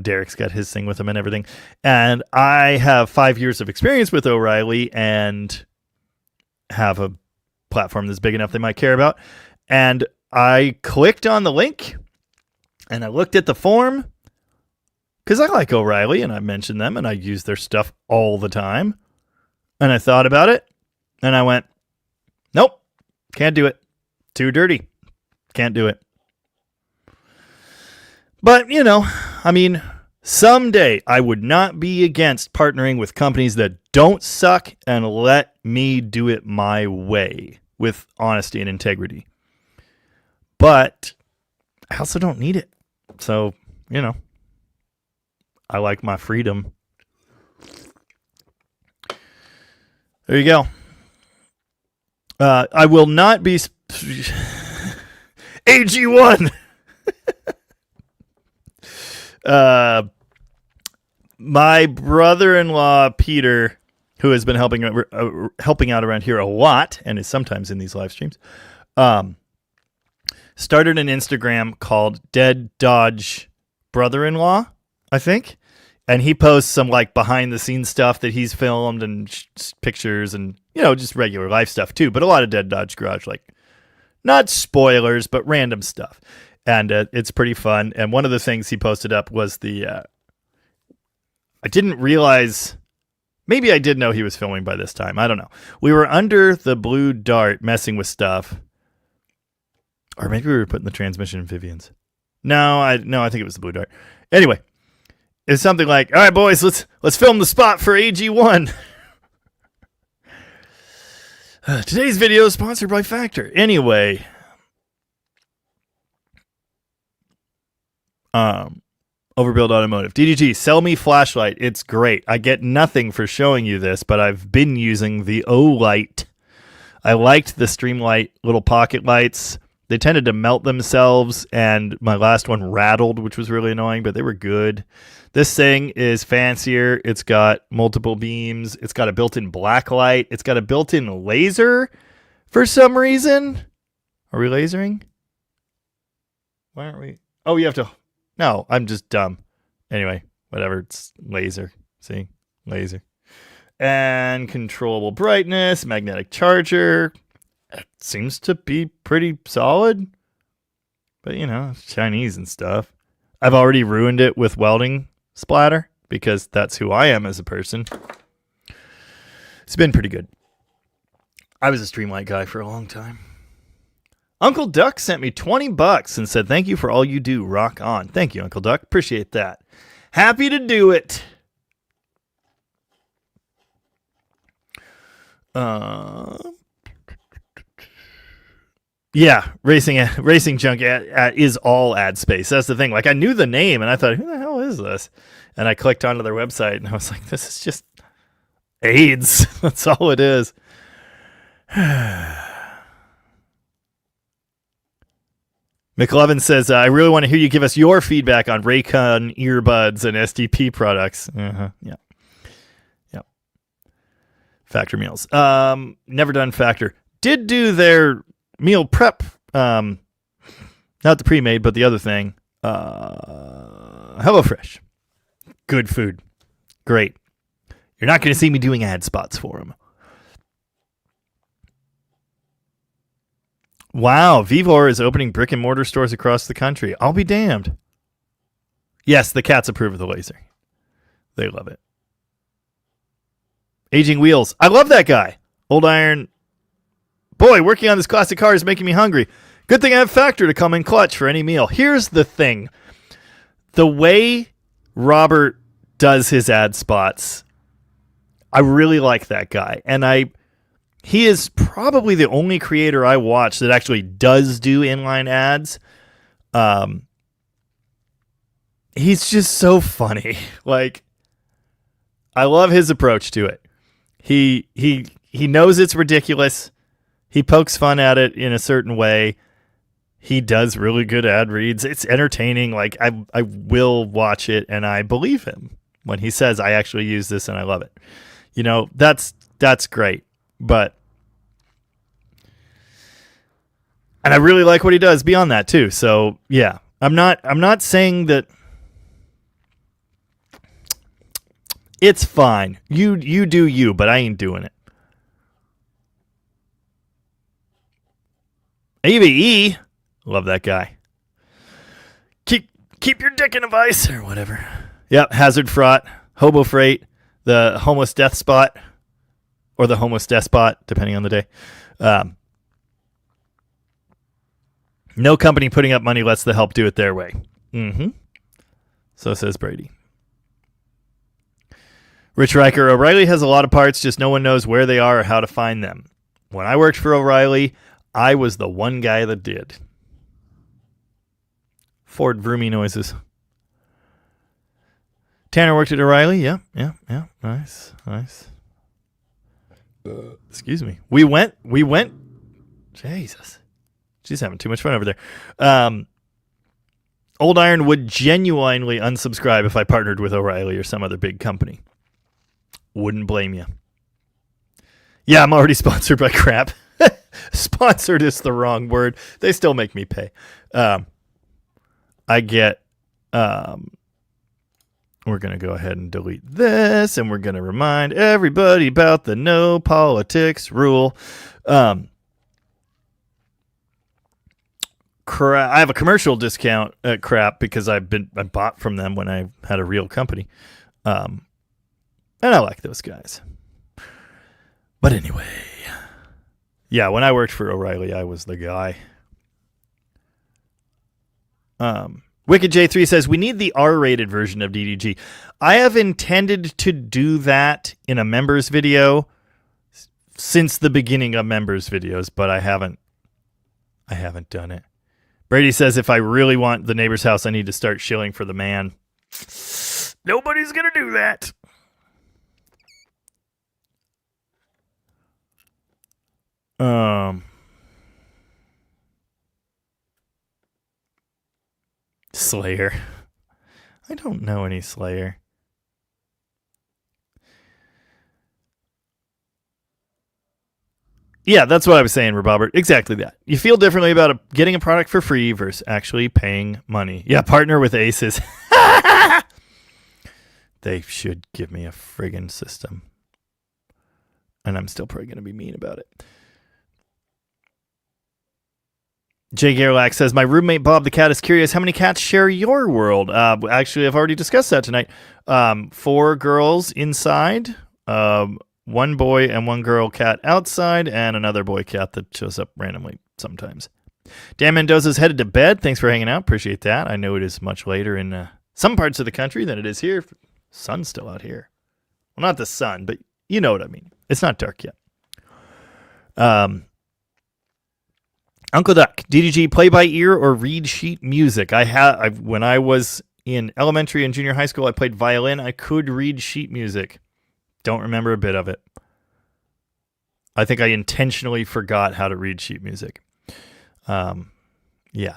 Derek's got his thing with him and everything. And I have 5 years of experience with O'Reilly and have a platform that's big enough they might care about. And I clicked on the link and I looked at the form because I like O'Reilly and I mentioned them and I use their stuff all the time. And I thought about it and I went, nope, can't do it. Too dirty. Can't do it. But, someday I would not be against partnering with companies that don't suck and let me do it my way with honesty and integrity. But I also don't need it. So, I like my freedom. There you go. I will not be... AG1! My brother-in-law, Peter, who has been helping out around here a lot and is sometimes in these live streams, started an Instagram called Dead Dodge Brother-in-Law, I think. And he posts some like behind the scenes stuff that he's filmed and pictures and, just regular life stuff too. But a lot of Dead Dodge Garage, like not spoilers, but random stuff. And it's pretty fun. And one of the things he posted up was I didn't realize, maybe I did know he was filming by this time. I don't know. We were under the Blue Dart messing with stuff. Or maybe we were putting the transmission in Vivian's. No, I think it was the Blue Dart. Anyway, it's something like, all right, boys, let's film the spot for AG1. Today's video is sponsored by Factor. Anyway, Overbuild Automotive. DDG, sell me flashlight. It's great. I get nothing for showing you this, but I've been using the O-Light. I liked the Streamlight little pocket lights. They tended to melt themselves, and my last one rattled, which was really annoying, but they were good. This thing is fancier. It's got multiple beams. It's got a built-in black light. It's got a built-in laser for some reason. Are we lasering? Why aren't we? Oh, you have to... No, I'm just dumb. Anyway, whatever. It's laser. See? Laser. And controllable brightness, magnetic charger. It seems to be pretty solid. But, it's Chinese and stuff. I've already ruined it with welding splatter because that's who I am as a person. It's been pretty good. I was a Streamlight guy for a long time. Uncle Duck sent me $20 and said, thank you for all you do. Rock on. Thank you, Uncle Duck. Appreciate that. Happy to do it. Yeah, racing junk is all ad space. That's the thing. Like, I knew the name, and I thought, who the hell is this? And I clicked onto their website, and I was like, this is just AIDS. That's all it is. McLovin says, I really want to hear you give us your feedback on Raycon earbuds and SDP products. Yeah. Factor meals. Never done Factor. Did do their meal prep. Not the pre-made, but the other thing. HelloFresh. Good food. Great. You're not going to see me doing ad spots for them. Wow, Vivor is opening brick and mortar stores across the country. I'll be damned. Yes, the cats approve of the laser. They love it. Aging Wheels. I love that guy. Old Iron. Boy, working on this classic car is making me hungry. Good thing I have Factor to come in clutch for any meal. Here's the thing. The way Robert does his ad spots, I really like that guy. And he is probably the only creator I watch that actually does do inline ads. He's just so funny. Like, I love his approach to it. He knows it's ridiculous. He pokes fun at it in a certain way. He does really good ad reads. It's entertaining. Like, I will watch it, and I believe him when he says, I actually use this and I love it. That's great. And I really like what he does beyond that too. So yeah, I'm not saying that it's fine. You do you, but I ain't doing it. AVE, love that guy. Keep your dick in a vice or whatever. Yep, Hazard Fraught, Hobo Freight, the Homeless Death Spot, or the Homeless Death Spot, depending on the day. No company putting up money lets the help do it their way. So says Brady. Rich Riker, O'Reilly has a lot of parts, just no one knows where they are or how to find them. When I worked for O'Reilly, I was the one guy that did. Ford Vroomy noises. Tanner worked at O'Reilly. Yeah. Nice. Excuse me. We went. Jesus. She's having too much fun over there. Old Iron would genuinely unsubscribe if I partnered with O'Reilly or some other big company. Wouldn't blame you. Yeah, I'm already sponsored by crap. Sponsored is the wrong word. They still make me pay. I get, we're going to go ahead and delete this, and we're going to remind everybody about the no politics rule. I have a commercial discount at Crap because I bought from them when I had a real company. And I like those guys. But anyway, yeah, when I worked for O'Reilly, I was the guy. Wicked J3 says, we need the R-rated version of DDG. I have intended to do that in a members video since the beginning of members videos, but I haven't done it. Brady says, if I really want the neighbor's house, I need to start shilling for the man. Nobody's going to do that. Slayer. I don't know any Slayer. Yeah, that's what I was saying, Robert. Exactly that. You feel differently about getting a product for free versus actually paying money. Yeah, partner with Aces. They should give me a friggin' system. And I'm still probably going to be mean about it. Jay Gerlach says, my roommate Bob the cat is curious, how many cats share your world? Actually, I've already discussed that tonight. 4 girls inside, 1 boy and 1 girl cat outside, and another boy cat that shows up randomly sometimes. Dan Mendoza's headed to bed. Thanks for hanging out. Appreciate that. I know it is much later in some parts of the country than it is here. Sun's still out here. Well, not the sun, but you know what I mean. It's not dark yet. Uncle Duck, DDG play by ear or read sheet music? When I was in elementary and junior high school, I played violin. I could read sheet music. Don't remember a bit of it. I think I intentionally forgot how to read sheet music. Yeah.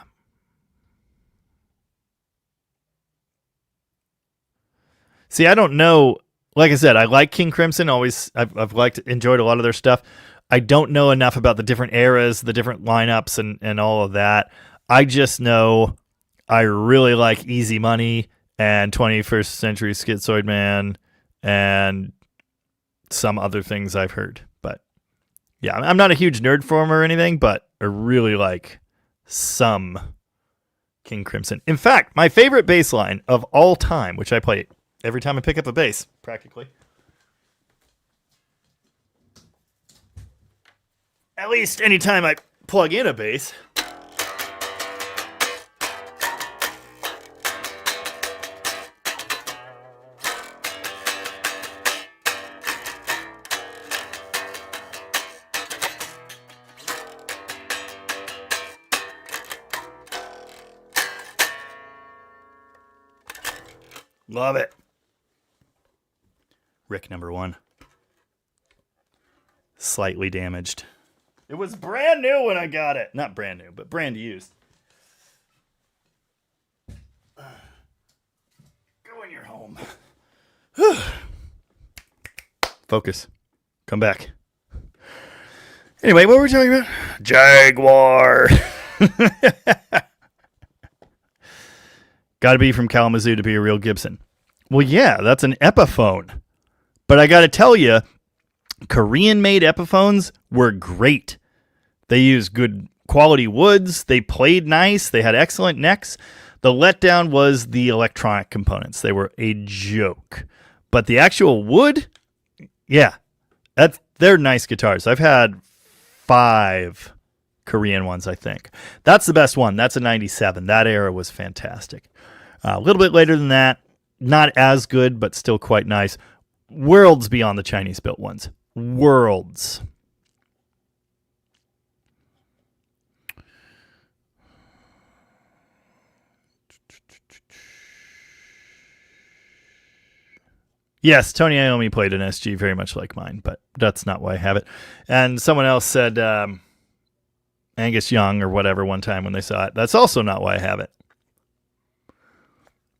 See, I don't know. Like I said, I like King Crimson. I've enjoyed a lot of their stuff. I don't know enough about the different eras, the different lineups, and all of that. I just know I really like Easy Money and 21st Century Schizoid Man and some other things I've heard. But yeah, I'm not a huge nerd for them or anything, but I really like some King Crimson. In fact, my favorite bass line of all time, which I play every time I pick up a bass, practically. At least anytime I plug in a bass. Love it. Rick number 1. Slightly damaged. It was brand new when I got it. Not brand new, but brand used. Go in your home. Focus. Come back. Anyway, what were we talking about? Jaguar. Got to be from Kalamazoo to be a real Gibson. Well, yeah, that's an Epiphone. But I got to tell you, Korean-made Epiphones were great. They used good quality woods. They played nice. They had excellent necks. The letdown was the electronic components. They were a joke. But the actual wood, yeah, they're nice guitars. I've had 5 Korean ones, I think. That's the best one. That's a 97. That era was fantastic. A little bit later than that, not as good, but still quite nice. Worlds beyond the Chinese-built ones. Worlds. Yes, Tony Iommi played an SG very much like mine, but that's not why I have it. And someone else said Angus Young or whatever one time when they saw it. That's also not why I have it.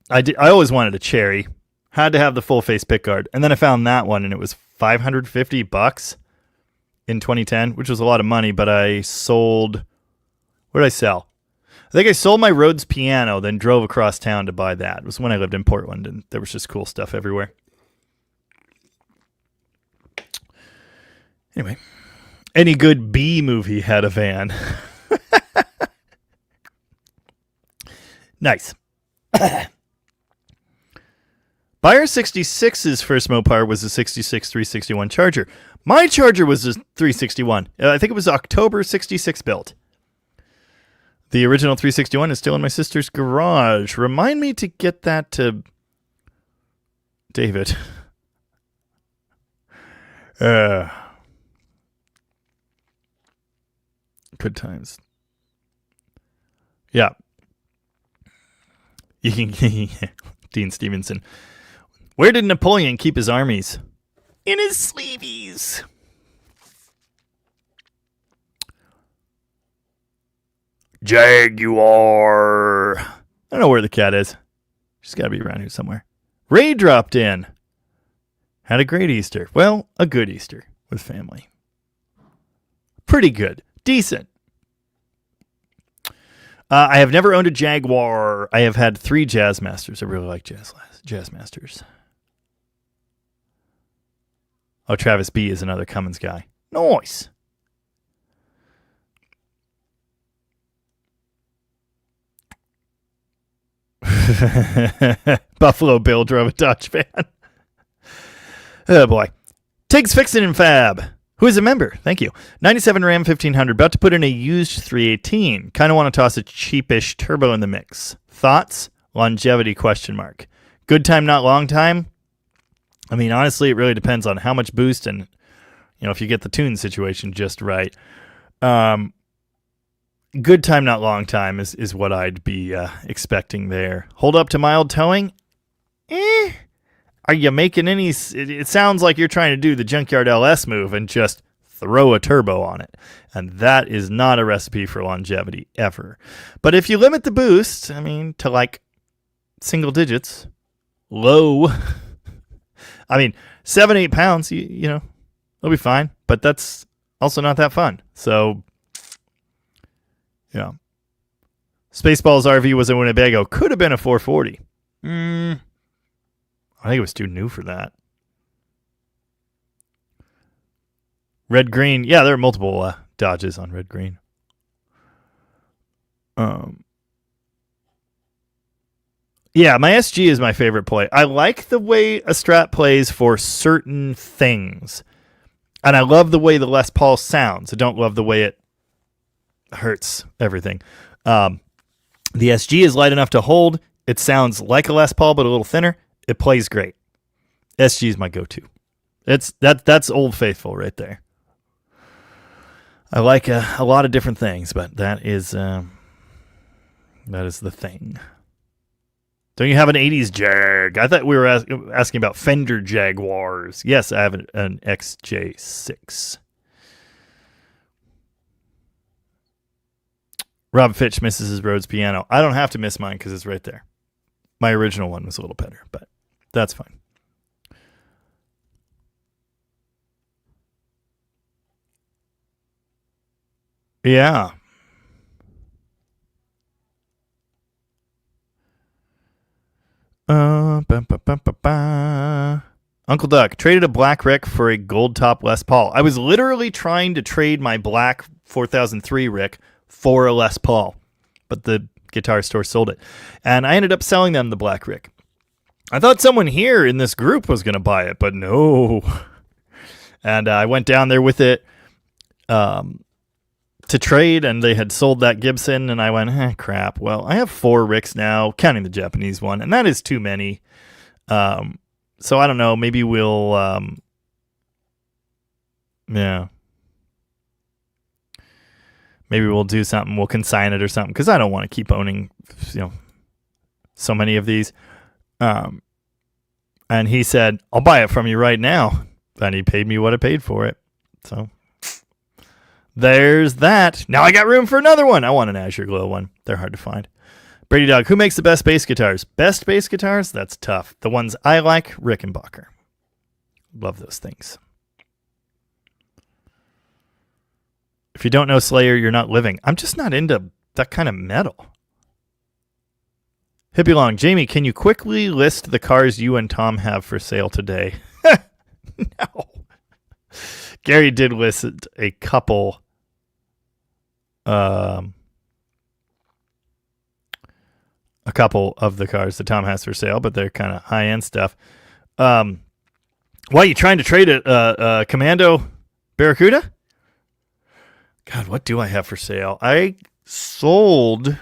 I always wanted a Cherry. Had to have the full face pickguard. And then I found that one and it was $550. in 2010, which was a lot of money, but I sold... What did I sell? I think I sold my Rhodes piano, then drove across town to buy that. It was when I lived in Portland, and there was just cool stuff everywhere. Anyway, any good B movie had a van. Nice. Buyer 66's first Mopar was a 66 361 Charger. My Charger was a 361. I think it was October 66 built. The original 361 is still in my sister's garage. Remind me to get that to David. Good times. Yeah. You can Dean Stevenson. Where did Napoleon keep his armies? In his sleeveys. Jaguar. I don't know where the cat is. She's got to be around here somewhere. Ray dropped in. Had a great Easter. Well, a good Easter with family. Pretty good. Decent. I have never owned a Jaguar. I have had 3 Jazzmasters. I really like Jazzmasters. Oh, Travis B is another Cummins guy. Nice. Buffalo Bill drove a Dodge van. Oh, boy. Tiggs Fixin' and Fab. Who is a member? Thank you. 97 Ram 1500. About to put in a used 318. Kind of want to toss a cheapish turbo in the mix. Thoughts? Longevity question mark. Good time, not long time? I mean, honestly, it really depends on how much boost and, if you get the tune situation just right. Good time, not long time is what I'd be expecting there. Hold up to mild towing? Are you making any... It sounds like you're trying to do the Junkyard LS move and just throw a turbo on it. And that is not a recipe for longevity, ever. But if you limit the boost, to like single digits, low... 7-8 pounds, it'll be fine. But that's also not that fun. So, Spaceballs RV was a Winnebago. Could have been a 440. I think it was too new for that. Red Green. Yeah, there are multiple Dodges on Red Green. Yeah, my SG is my favorite play. I like the way a Strat plays for certain things. And I love the way the Les Paul sounds. I don't love the way it hurts everything. The SG is light enough to hold. It sounds like a Les Paul, but a little thinner. It plays great. SG is my go-to. That's Old Faithful right there. I like a lot of different things, but that is the thing. Don't you have an 80s Jag? I thought we were asking about Fender Jaguars. Yes, I have an XJ6. Rob Fitch misses his Rhodes piano. I don't have to miss mine because it's right there. My original one was a little better, but that's fine. Yeah. Uncle Duck traded a black Rick for a gold top Les Paul. I was literally trying to trade my black 4003 Rick for a Les Paul, but the guitar store sold it, and I ended up selling them the black Rick. I thought someone here in this group was going to buy it, but no. And I went down there with it to trade, and they had sold that Gibson, and I went, crap. Well, I have 4 Ricks now, counting the Japanese one, and that is too many. So I don't know. Maybe we'll, maybe we'll do something. We'll consign it or something, because I don't want to keep owning, so many of these. And he said, I'll buy it from you right now. And he paid me what I paid for it. So there's that. Now I got room for another one. I want an Azure Glow one. They're hard to find. Brady Dog, who makes the best bass guitars? Best bass guitars? That's tough. The ones I like, Rickenbacker. Love those things. you don't know Slayer, you're not living. I'm just not into that kind of metal. Hippie Long, Jamie, can you quickly list the cars you and Tom have for sale today? No. Gary did list a couple. A couple of the cars that Tom has for sale, but they're kind of high-end stuff. Why are you trying to trade a Commando Barracuda? God, what do I have for sale? I sold...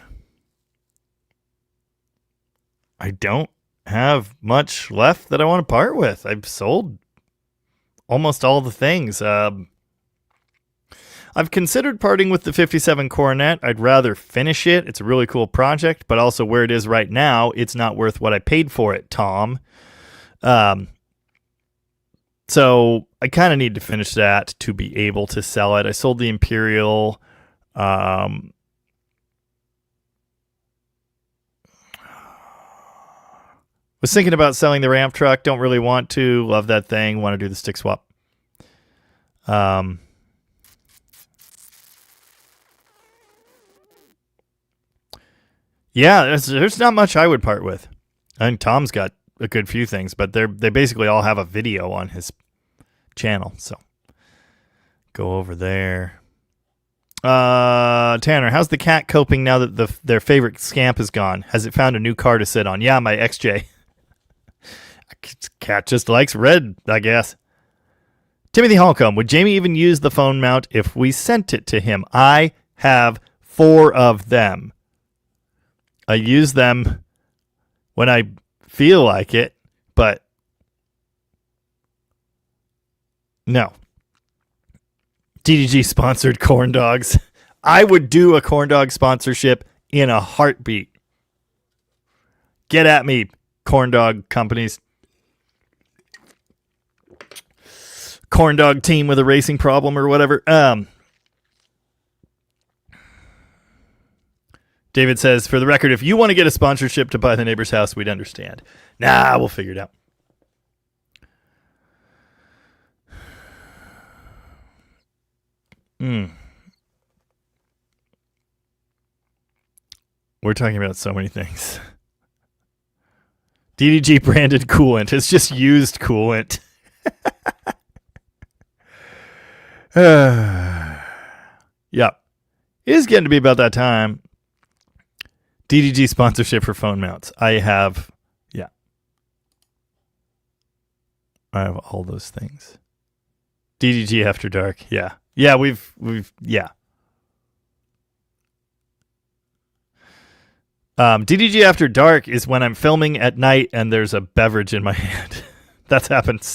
I don't have much left that I want to part with. I've sold almost all the things. I've considered parting with the 57 Coronet. I'd rather finish it. It's a really cool project, but also where it is right now, it's not worth what I paid for it, Tom. So I kind of need to finish that to be able to sell it. I sold the Imperial. Was thinking about selling the ramp truck. Don't really want to. Love that thing. Want to do the stick swap. Yeah, there's not much I would part with. I think Tom's got a good few things, but they basically all have a video on his channel. So go over there. Tanner, how's the cat coping now that their favorite scamp is gone? Has it found a new car to sit on? Yeah, my XJ. Cat just likes red, I guess. Timothy Holcomb, would Jamie even use the phone mount if we sent it to him? I have 4 of them. I use them when I feel like it, but no. DDG sponsored corn dogs. I would do a corn dog sponsorship in a heartbeat. Get at me, corn dog companies. Corn dog team with a racing problem or whatever. David says, for the record, if you want to get a sponsorship to buy the neighbor's house, we'd understand. Nah, we'll figure it out. We're talking about so many things. DDG branded coolant. It's just used coolant. Yep. It is getting to be about that time. DDG sponsorship for phone mounts. I have all those things. DDG After Dark. Yeah. Yeah, we've DDG After Dark is when I'm filming at night and there's a beverage in my hand. That's happened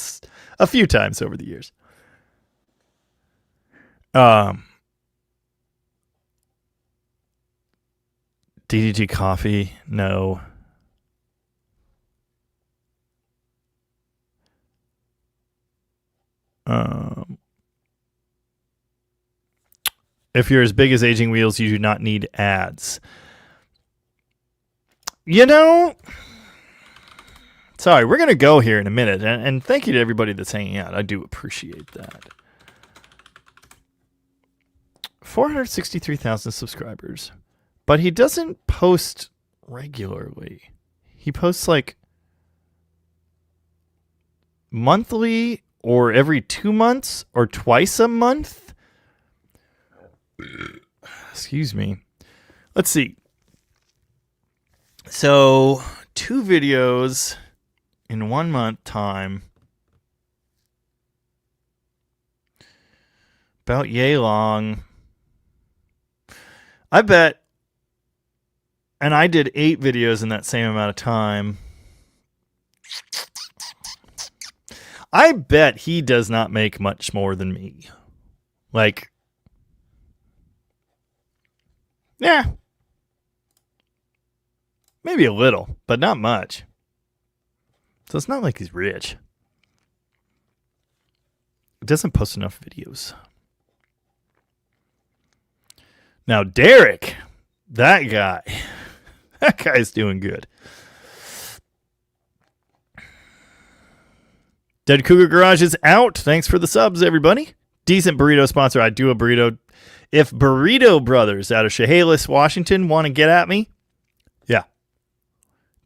a few times over the years. DDG coffee, no. If you're as big as Aging Wheels, you do not need ads. You know, sorry, we're going to go here in a minute. And thank you to everybody that's hanging out. I do appreciate that. 463,000 subscribers. But he doesn't post regularly. He posts like monthly or every 2 months or twice a month. Excuse me. Let's see. So 2 videos in 1 month time. About yay long. I bet. And I did 8 videos in that same amount of time. I bet he does not make much more than me. Like, yeah. Maybe a little, but not much. So it's not like he's rich. He doesn't post enough videos. Now, Derek, that guy. That guy's doing good. Dead Cougar Garage is out. Thanks for the subs, everybody. Decent burrito sponsor. I do a burrito. If Burrito Brothers out of Chehalis, Washington want to get at me, yeah.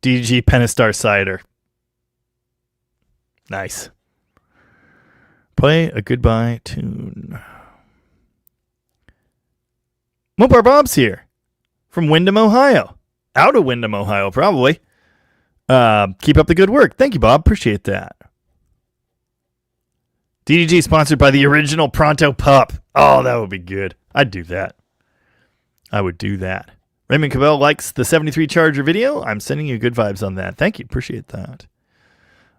DDG Pentastar Cider. Nice. Play a goodbye tune. Mopar Bob's here from Windham, Ohio. Out of Windham, Ohio, probably. Keep up the good work. Thank you, Bob. Appreciate that. DDG sponsored by the original Pronto Pup. Oh, that would be good. I'd do that. I would do that. Raymond Cabell likes the 73 Charger video. I'm sending you good vibes on that. Thank you. Appreciate that.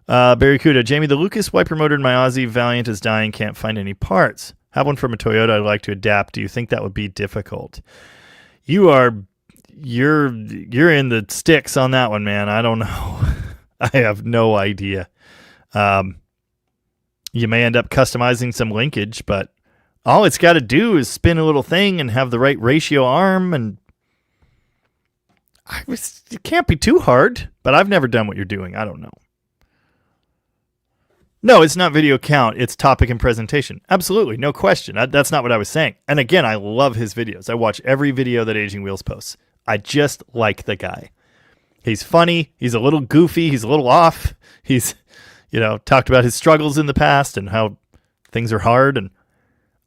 Barracuda. Jamie, the Lucas wiper motor in my Aussie Valiant is dying. Can't find any parts. Have one from a Toyota I'd like to adapt. Do you think that would be difficult? You're in the sticks on that one, man. I don't know. I have no idea. You may end up customizing some linkage, but all it's got to do is spin a little thing and have the right ratio arm, and it can't be too hard, but I've never done what you're doing. I don't know. No, it's not video count. It's topic and presentation. Absolutely. No question. That's not what I was saying. And again, I love his videos. I watch every video that Aging Wheels posts. I just like the guy. He's funny. He's a little goofy. He's a little off. He's, talked about his struggles in the past and how things are hard. And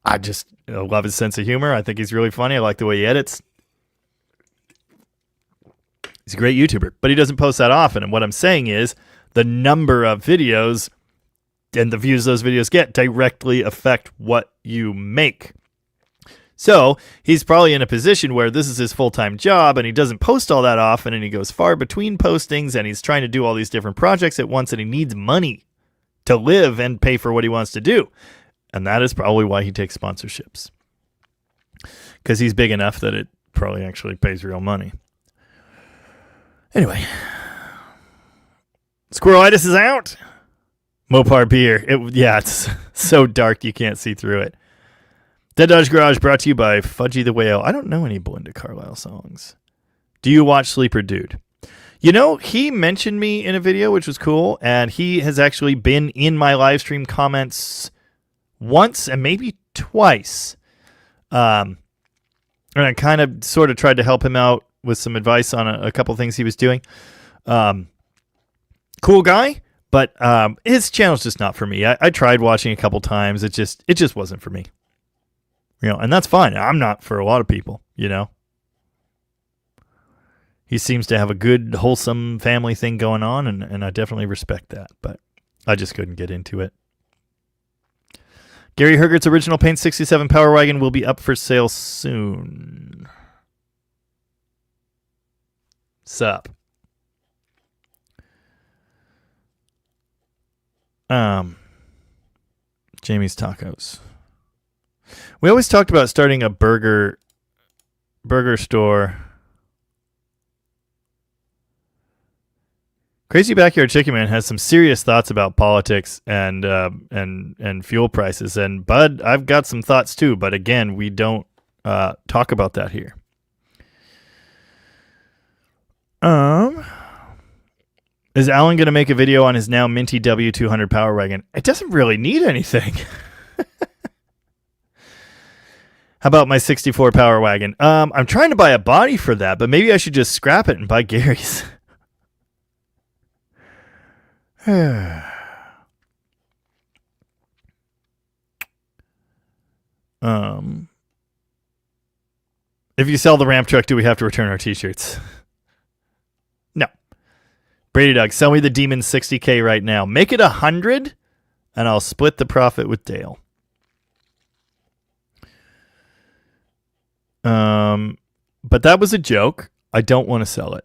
I just love his sense of humor. I think he's really funny. I like the way he edits. He's a great YouTuber, but he doesn't post that often. And what I'm saying is the number of videos and the views those videos get directly affect what you make. So he's probably in a position where this is his full-time job and he doesn't post all that often and he goes far between postings and he's trying to do all these different projects at once and he needs money to live and pay for what he wants to do. And that is probably why he takes sponsorships. Because he's big enough that it probably actually pays real money. Anyway. Squirrelitis is out. Mopar beer. It's so dark you can't see through it. Dead Dodge Garage brought to you by Fudgy the Whale. I don't know any Belinda Carlisle songs. Do you watch Sleeper Dude? He mentioned me in a video, which was cool, and he has actually been in my live stream comments once and maybe twice. And I kind of sort of tried to help him out with some advice on a couple things he was doing. Cool guy. But his channel's just not for me. I tried watching a couple times. It just wasn't for me. And that's fine. I'm not for a lot of people, He seems to have a good, wholesome family thing going on, and I definitely respect that. But I just couldn't get into it. Gary Hergert's original Paint 67 Power Wagon will be up for sale soon. Sup? Jamie's Tacos. We always talked about starting a burger store. Crazy Backyard Chicken Man has some serious thoughts about politics and fuel prices. And Bud, I've got some thoughts too, but again, we don't talk about that here. Is Alan going to make a video on his now minty W200 Power Wagon? It doesn't really need anything. How about my 64 Power Wagon? I'm trying to buy a body for that, but maybe I should just scrap it and buy Gary's. If you sell the ramp truck, do we have to return our t-shirts? No. Brady Dog, sell me the Demon 60K right now. Make it 100, and I'll split the profit with Dale. But that was a joke. I don't want to sell it.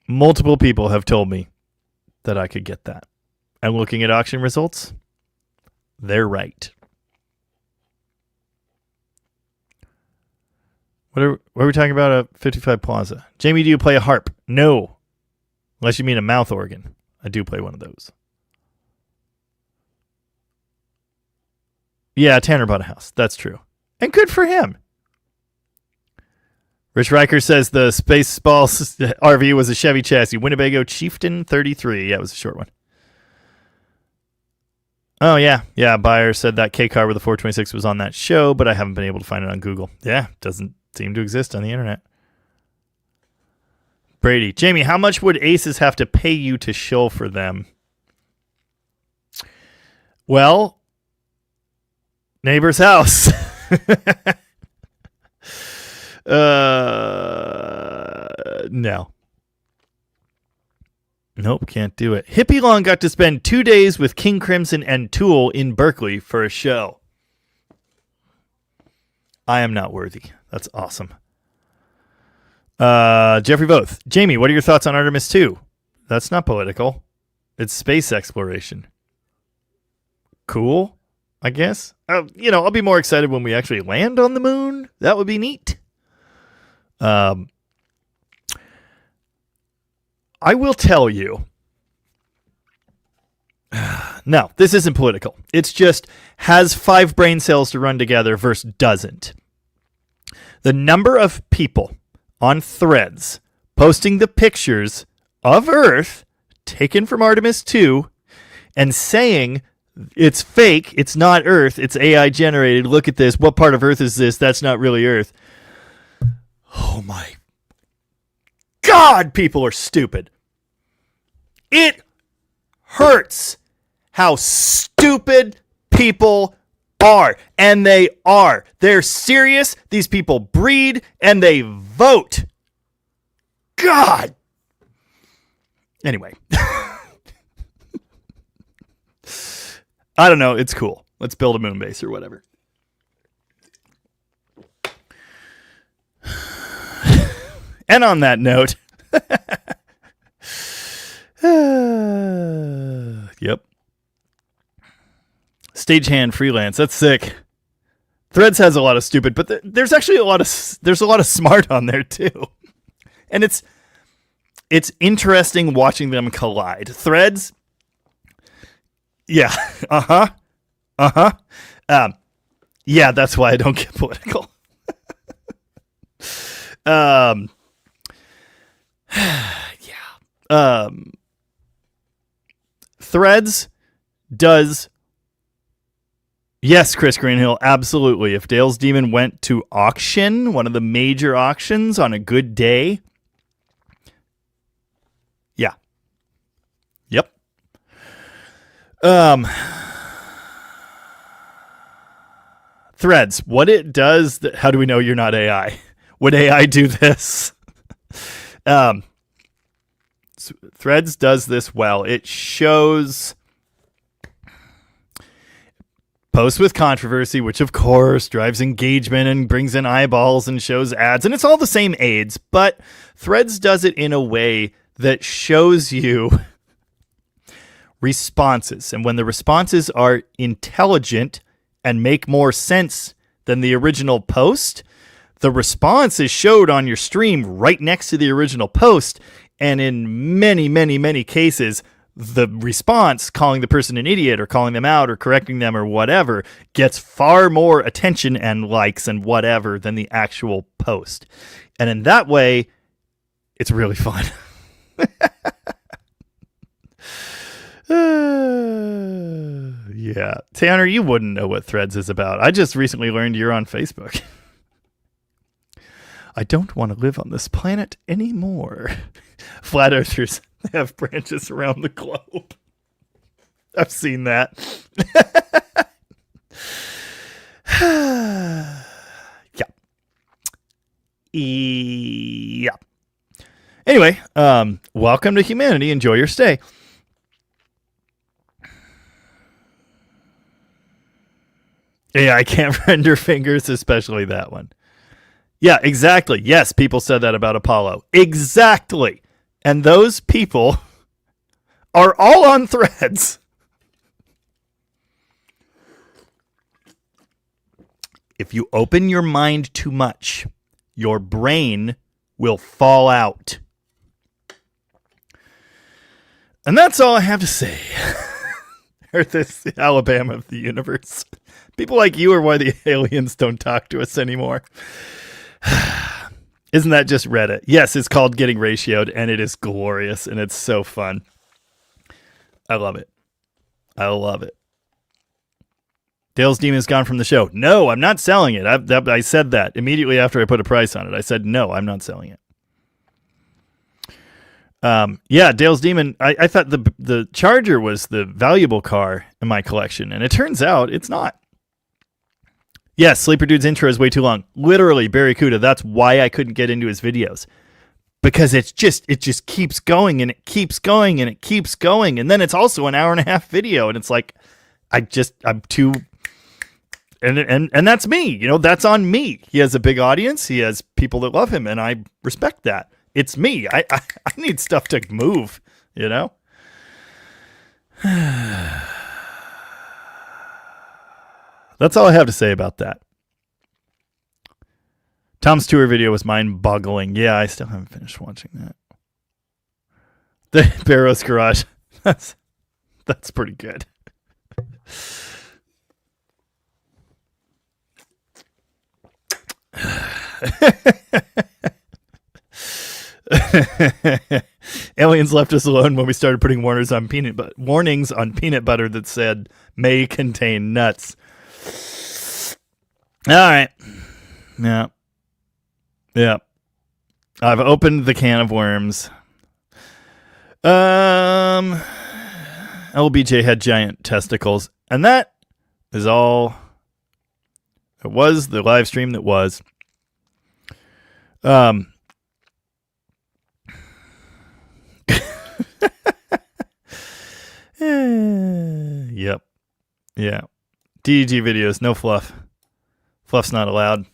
Multiple people have told me that I could get that. And looking at auction results, they're right. What are we talking about? A 55 Plaza. Jamie, do you play a harp? No. Unless you mean a mouth organ. I do play one of those. Yeah, Tanner bought a house. That's true. And good for him. Rich Riker says the Spaceballs RV was a Chevy chassis. Winnebago Chieftain 33. Yeah, it was a short one. Oh, yeah. Yeah, buyer said that K car with the 426 was on that show, but I haven't been able to find it on Google. Yeah, doesn't seem to exist on the internet. Brady. Jamie, how much would Aces have to pay you to shill for them? Well, neighbor's house. No. Nope, can't do it. Hippie Long got to spend 2 days with King Crimson and Tool in Berkeley for a show. I am not worthy. That's awesome. Jeffrey Both. Jamie, what are your thoughts on Artemis 2? That's not political. It's space exploration. Cool, I guess. I'll be more excited when we actually land on the moon. That would be neat. I will tell you. No, this isn't political. It's just has 5 brain cells to run together versus doesn't. The number of people on Threads posting the pictures of Earth taken from Artemis 2 and saying it's fake, it's not Earth, it's AI generated. Look at this. What part of Earth is this? That's not really Earth. Oh my God, people are stupid. It hurts how stupid people are. And they are. They're serious. These people breed and they vote. God. Anyway. I don't know. It's cool. Let's build a moon base or whatever. And on that note, yep. Stagehand freelance. That's sick. Threads has a lot of stupid, but there's actually a lot of smart on there too. And it's interesting watching them collide. Threads. Yeah. Yeah, that's why I don't get political. Threads does. Yes, Chris Greenhill, absolutely. If Dale's Demon went to auction, one of the major auctions on a good day. Yeah. Yep. Threads, what it does, how do we know you're not AI? Would AI do this? Threads does this well. It shows posts with controversy, which of course drives engagement and brings in eyeballs and shows ads, and it's all the same aids, but Threads does it in a way that shows you responses. And when the responses are intelligent and make more sense than the original post, the response is showed on your stream right next to the original post. And in many, many, many cases, the response, calling the person an idiot or calling them out or correcting them or whatever, gets far more attention and likes and whatever than the actual post. And in that way, it's really fun. Yeah. Tanner, you wouldn't know what Threads is about. I just recently learned you're on Facebook. I don't want to live on this planet anymore. Flat Earthers have branches around the globe. I've seen that. Yeah. Yeah. Anyway, welcome to humanity. Enjoy your stay. Yeah, I can't render fingers, especially that one. Yeah, exactly. Yes, people said that about Apollo. Exactly. And those people are all on Threads. If you open your mind too much, your brain will fall out. And that's all I have to say. Earth is the Alabama of the universe. People like you are why the aliens don't talk to us anymore. Isn't that just Reddit? Yes, it's called Getting Ratioed, and it is glorious, and it's so fun. I love it. I love it. Dale's Demon's gone from the show. No, I'm not selling it. I said that immediately after I put a price on it. I said, no, I'm not selling it. Yeah, Dale's Demon. I thought the Charger was the valuable car in my collection, and it turns out it's not. Yes, Sleeper Dude's intro is way too long. Literally, Barracuda. That's why I couldn't get into his videos. Because it just keeps going and it keeps going and it keeps going. And then it's also an hour and a half video. And it's like, I'm too... And that's me, you know, that's on me. He has a big audience. He has people that love him, and I respect that. It's me. I need stuff to move, you know? That's all I have to say about that. Tom's tour video was mind-boggling. Yeah, I still haven't finished watching that. The Barrow's Garage. That's pretty good. Aliens left us alone when we started putting warnings on peanut butter that said may contain nuts. All right. Yeah. I've opened the can of worms. LBJ had giant testicles, and that is all. It was the live stream that was. Yep. Yeah. DDG videos, no fluff. Fluff's not allowed.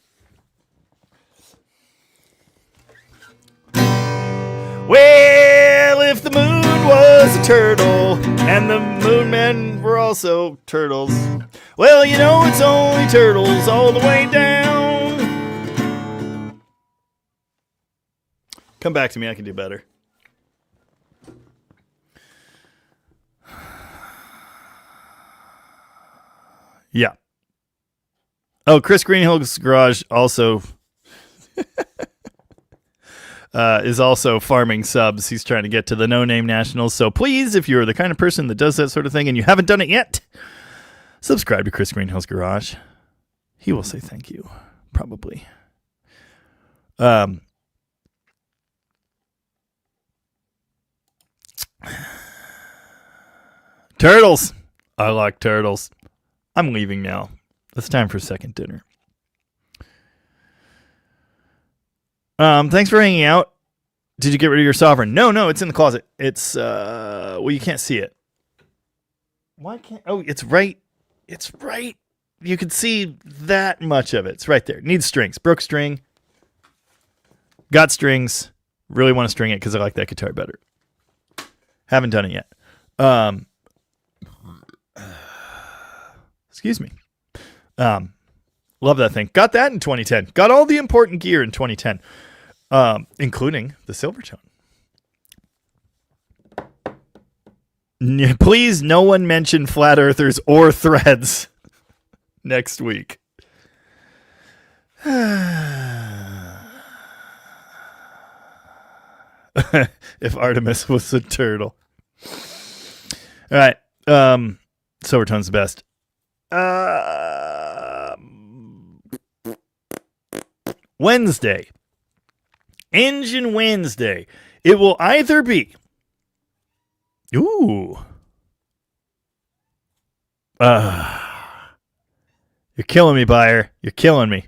Well, if the moon was a turtle and the moon men were also turtles, well, you know it's only turtles all the way down. Come back to me, I can do better. Yeah. Oh, Chris Greenhill's Garage also is also farming subs. He's trying to get to the no-name nationals. So please, if you're the kind of person that does that sort of thing and you haven't done it yet, subscribe to Chris Greenhill's Garage. He will say thank you, probably. Turtles. I like turtles. I'm leaving now. It's time for second dinner. Thanks for hanging out. Did you get rid of your sovereign? No, it's in the closet. It's well, you can't see it. Why can't? Oh, it's right. It's right. You can see that much of it. It's right there. Needs strings. Broke string. Got strings. Really want to string it because I like that guitar better. Haven't done it yet. Excuse me. Love that thing. Got that in 2010. Got all the important gear in 2010, including the Silvertone. Please, no one mention flat earthers or threads next week. If Artemis was a turtle. All right. Silvertone's the best. Wednesday. Engine Wednesday. It will either be. Ooh. You're killing me, buyer. You're killing me.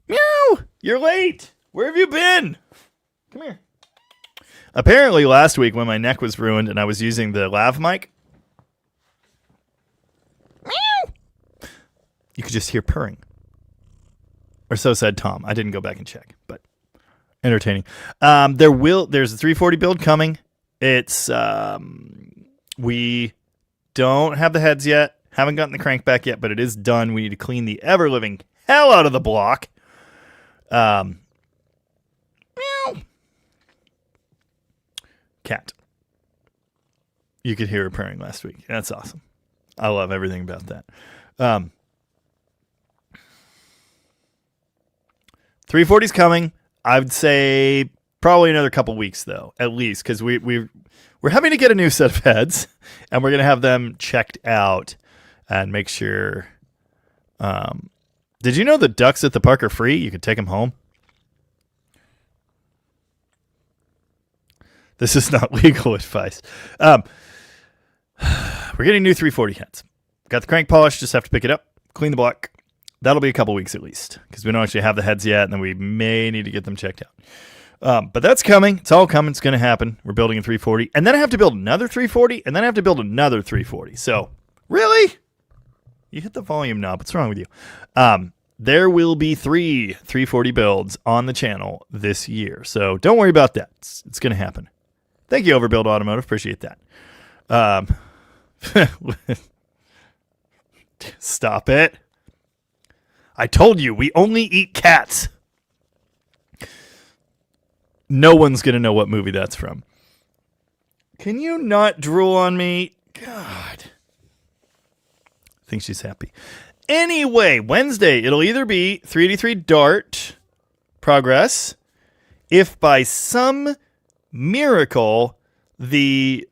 Meow! You're late. Where have you been? Come here. Apparently last week when my neck was ruined and I was using the lav mic, meow, you could just hear purring. Or so said Tom. I didn't go back and check, but entertaining. There's a 340 build coming. It's we don't have the heads yet. Haven't gotten the crank back yet, but it is done. We need to clean the ever living hell out of the block. Meow. Cat. You could hear her purring last week. That's awesome. I love everything about that. 340's coming. I would say probably another couple weeks though, at least, because we're we're having to get a new set of heads, and we're going to have them checked out and make sure. Did you know the ducks at the park are free? You can take them home. This is not legal advice. We're getting new 340 heads. Got the crank polish, just have to pick it up, clean the block. That'll be a couple weeks at least, because we don't actually have the heads yet, and then we may need to get them checked out. But that's coming. It's all coming. It's going to happen. We're building a 340, and then I have to build another 340, and then I have to build another 340. So, really? You hit the volume knob. What's wrong with you? There will be 3 340 builds on the channel this year, so don't worry about that. It's going to happen. Thank you, Overbuild Automotive. Appreciate that. Stop it. I told you, we only eat cats. No one's going to know what movie that's from. Can you not drool on me? God. I think she's happy. Anyway, Wednesday, it'll either be 383 Dart progress. If by some miracle the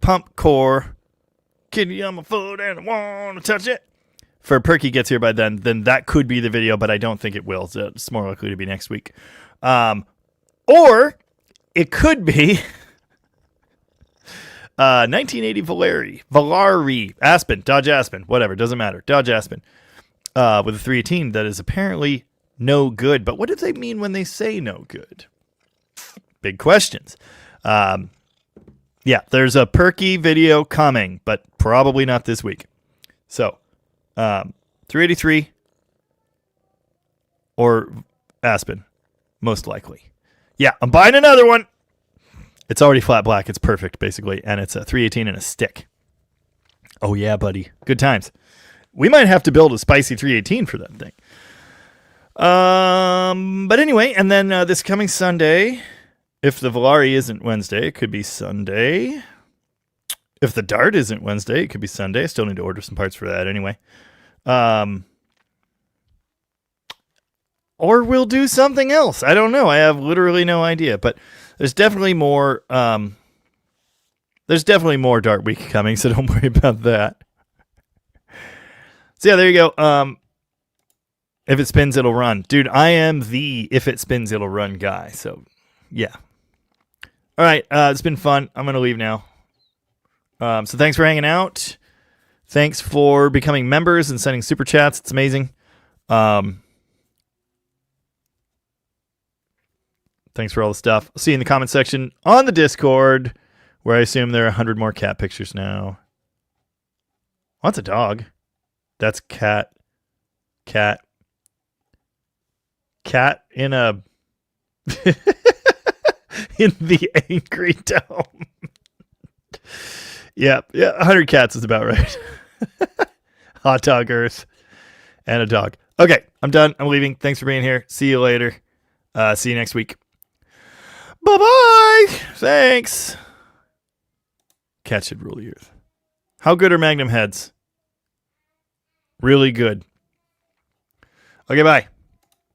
pump core, kitty on my foot and I want to touch it, for Perky gets here by then that could be the video, but I don't think it will. So it's more likely to be next week. Or it could be 1980 Volare, Aspen, Dodge Aspen, whatever, doesn't matter. Dodge Aspen with a 318 that is apparently no good. But what do they mean when they say no good? Big questions. Yeah, there's a Perky video coming, but probably not this week. So 383 or Aspen, most likely. Yeah, I'm buying another one. It's already flat black. It's perfect, basically. And it's a 318 and a stick. Oh, yeah, buddy. Good times. We might have to build a spicy 318 for that thing. But anyway, and then this coming Sunday, if the Volare isn't Wednesday, it could be Sunday. If the Dart isn't Wednesday, it could be Sunday. I still need to order some parts for that anyway. Or we'll do something else. I don't know. I have literally no idea. But there's definitely more. There's definitely more Dart Week coming, so don't worry about that. So yeah, there you go. If it spins, it'll run, dude. I am the if it spins, it'll run guy. So yeah. All right, it's been fun. I'm gonna leave now. So thanks for hanging out. Thanks for becoming members and sending super chats. It's amazing. Thanks for all the stuff. I'll see you in the comment section on the Discord, where I assume there are 100 more cat pictures now. Oh, that's a dog. That's cat. Cat in a... in the angry dome. Yeah, 100 cats is about right. Hot dog earth and a dog. Okay, I'm done. I'm leaving. Thanks for being here. See you later. See you next week. Bye-bye. Thanks. Cat should rule the earth. How good are Magnum heads? Really good. Okay, bye.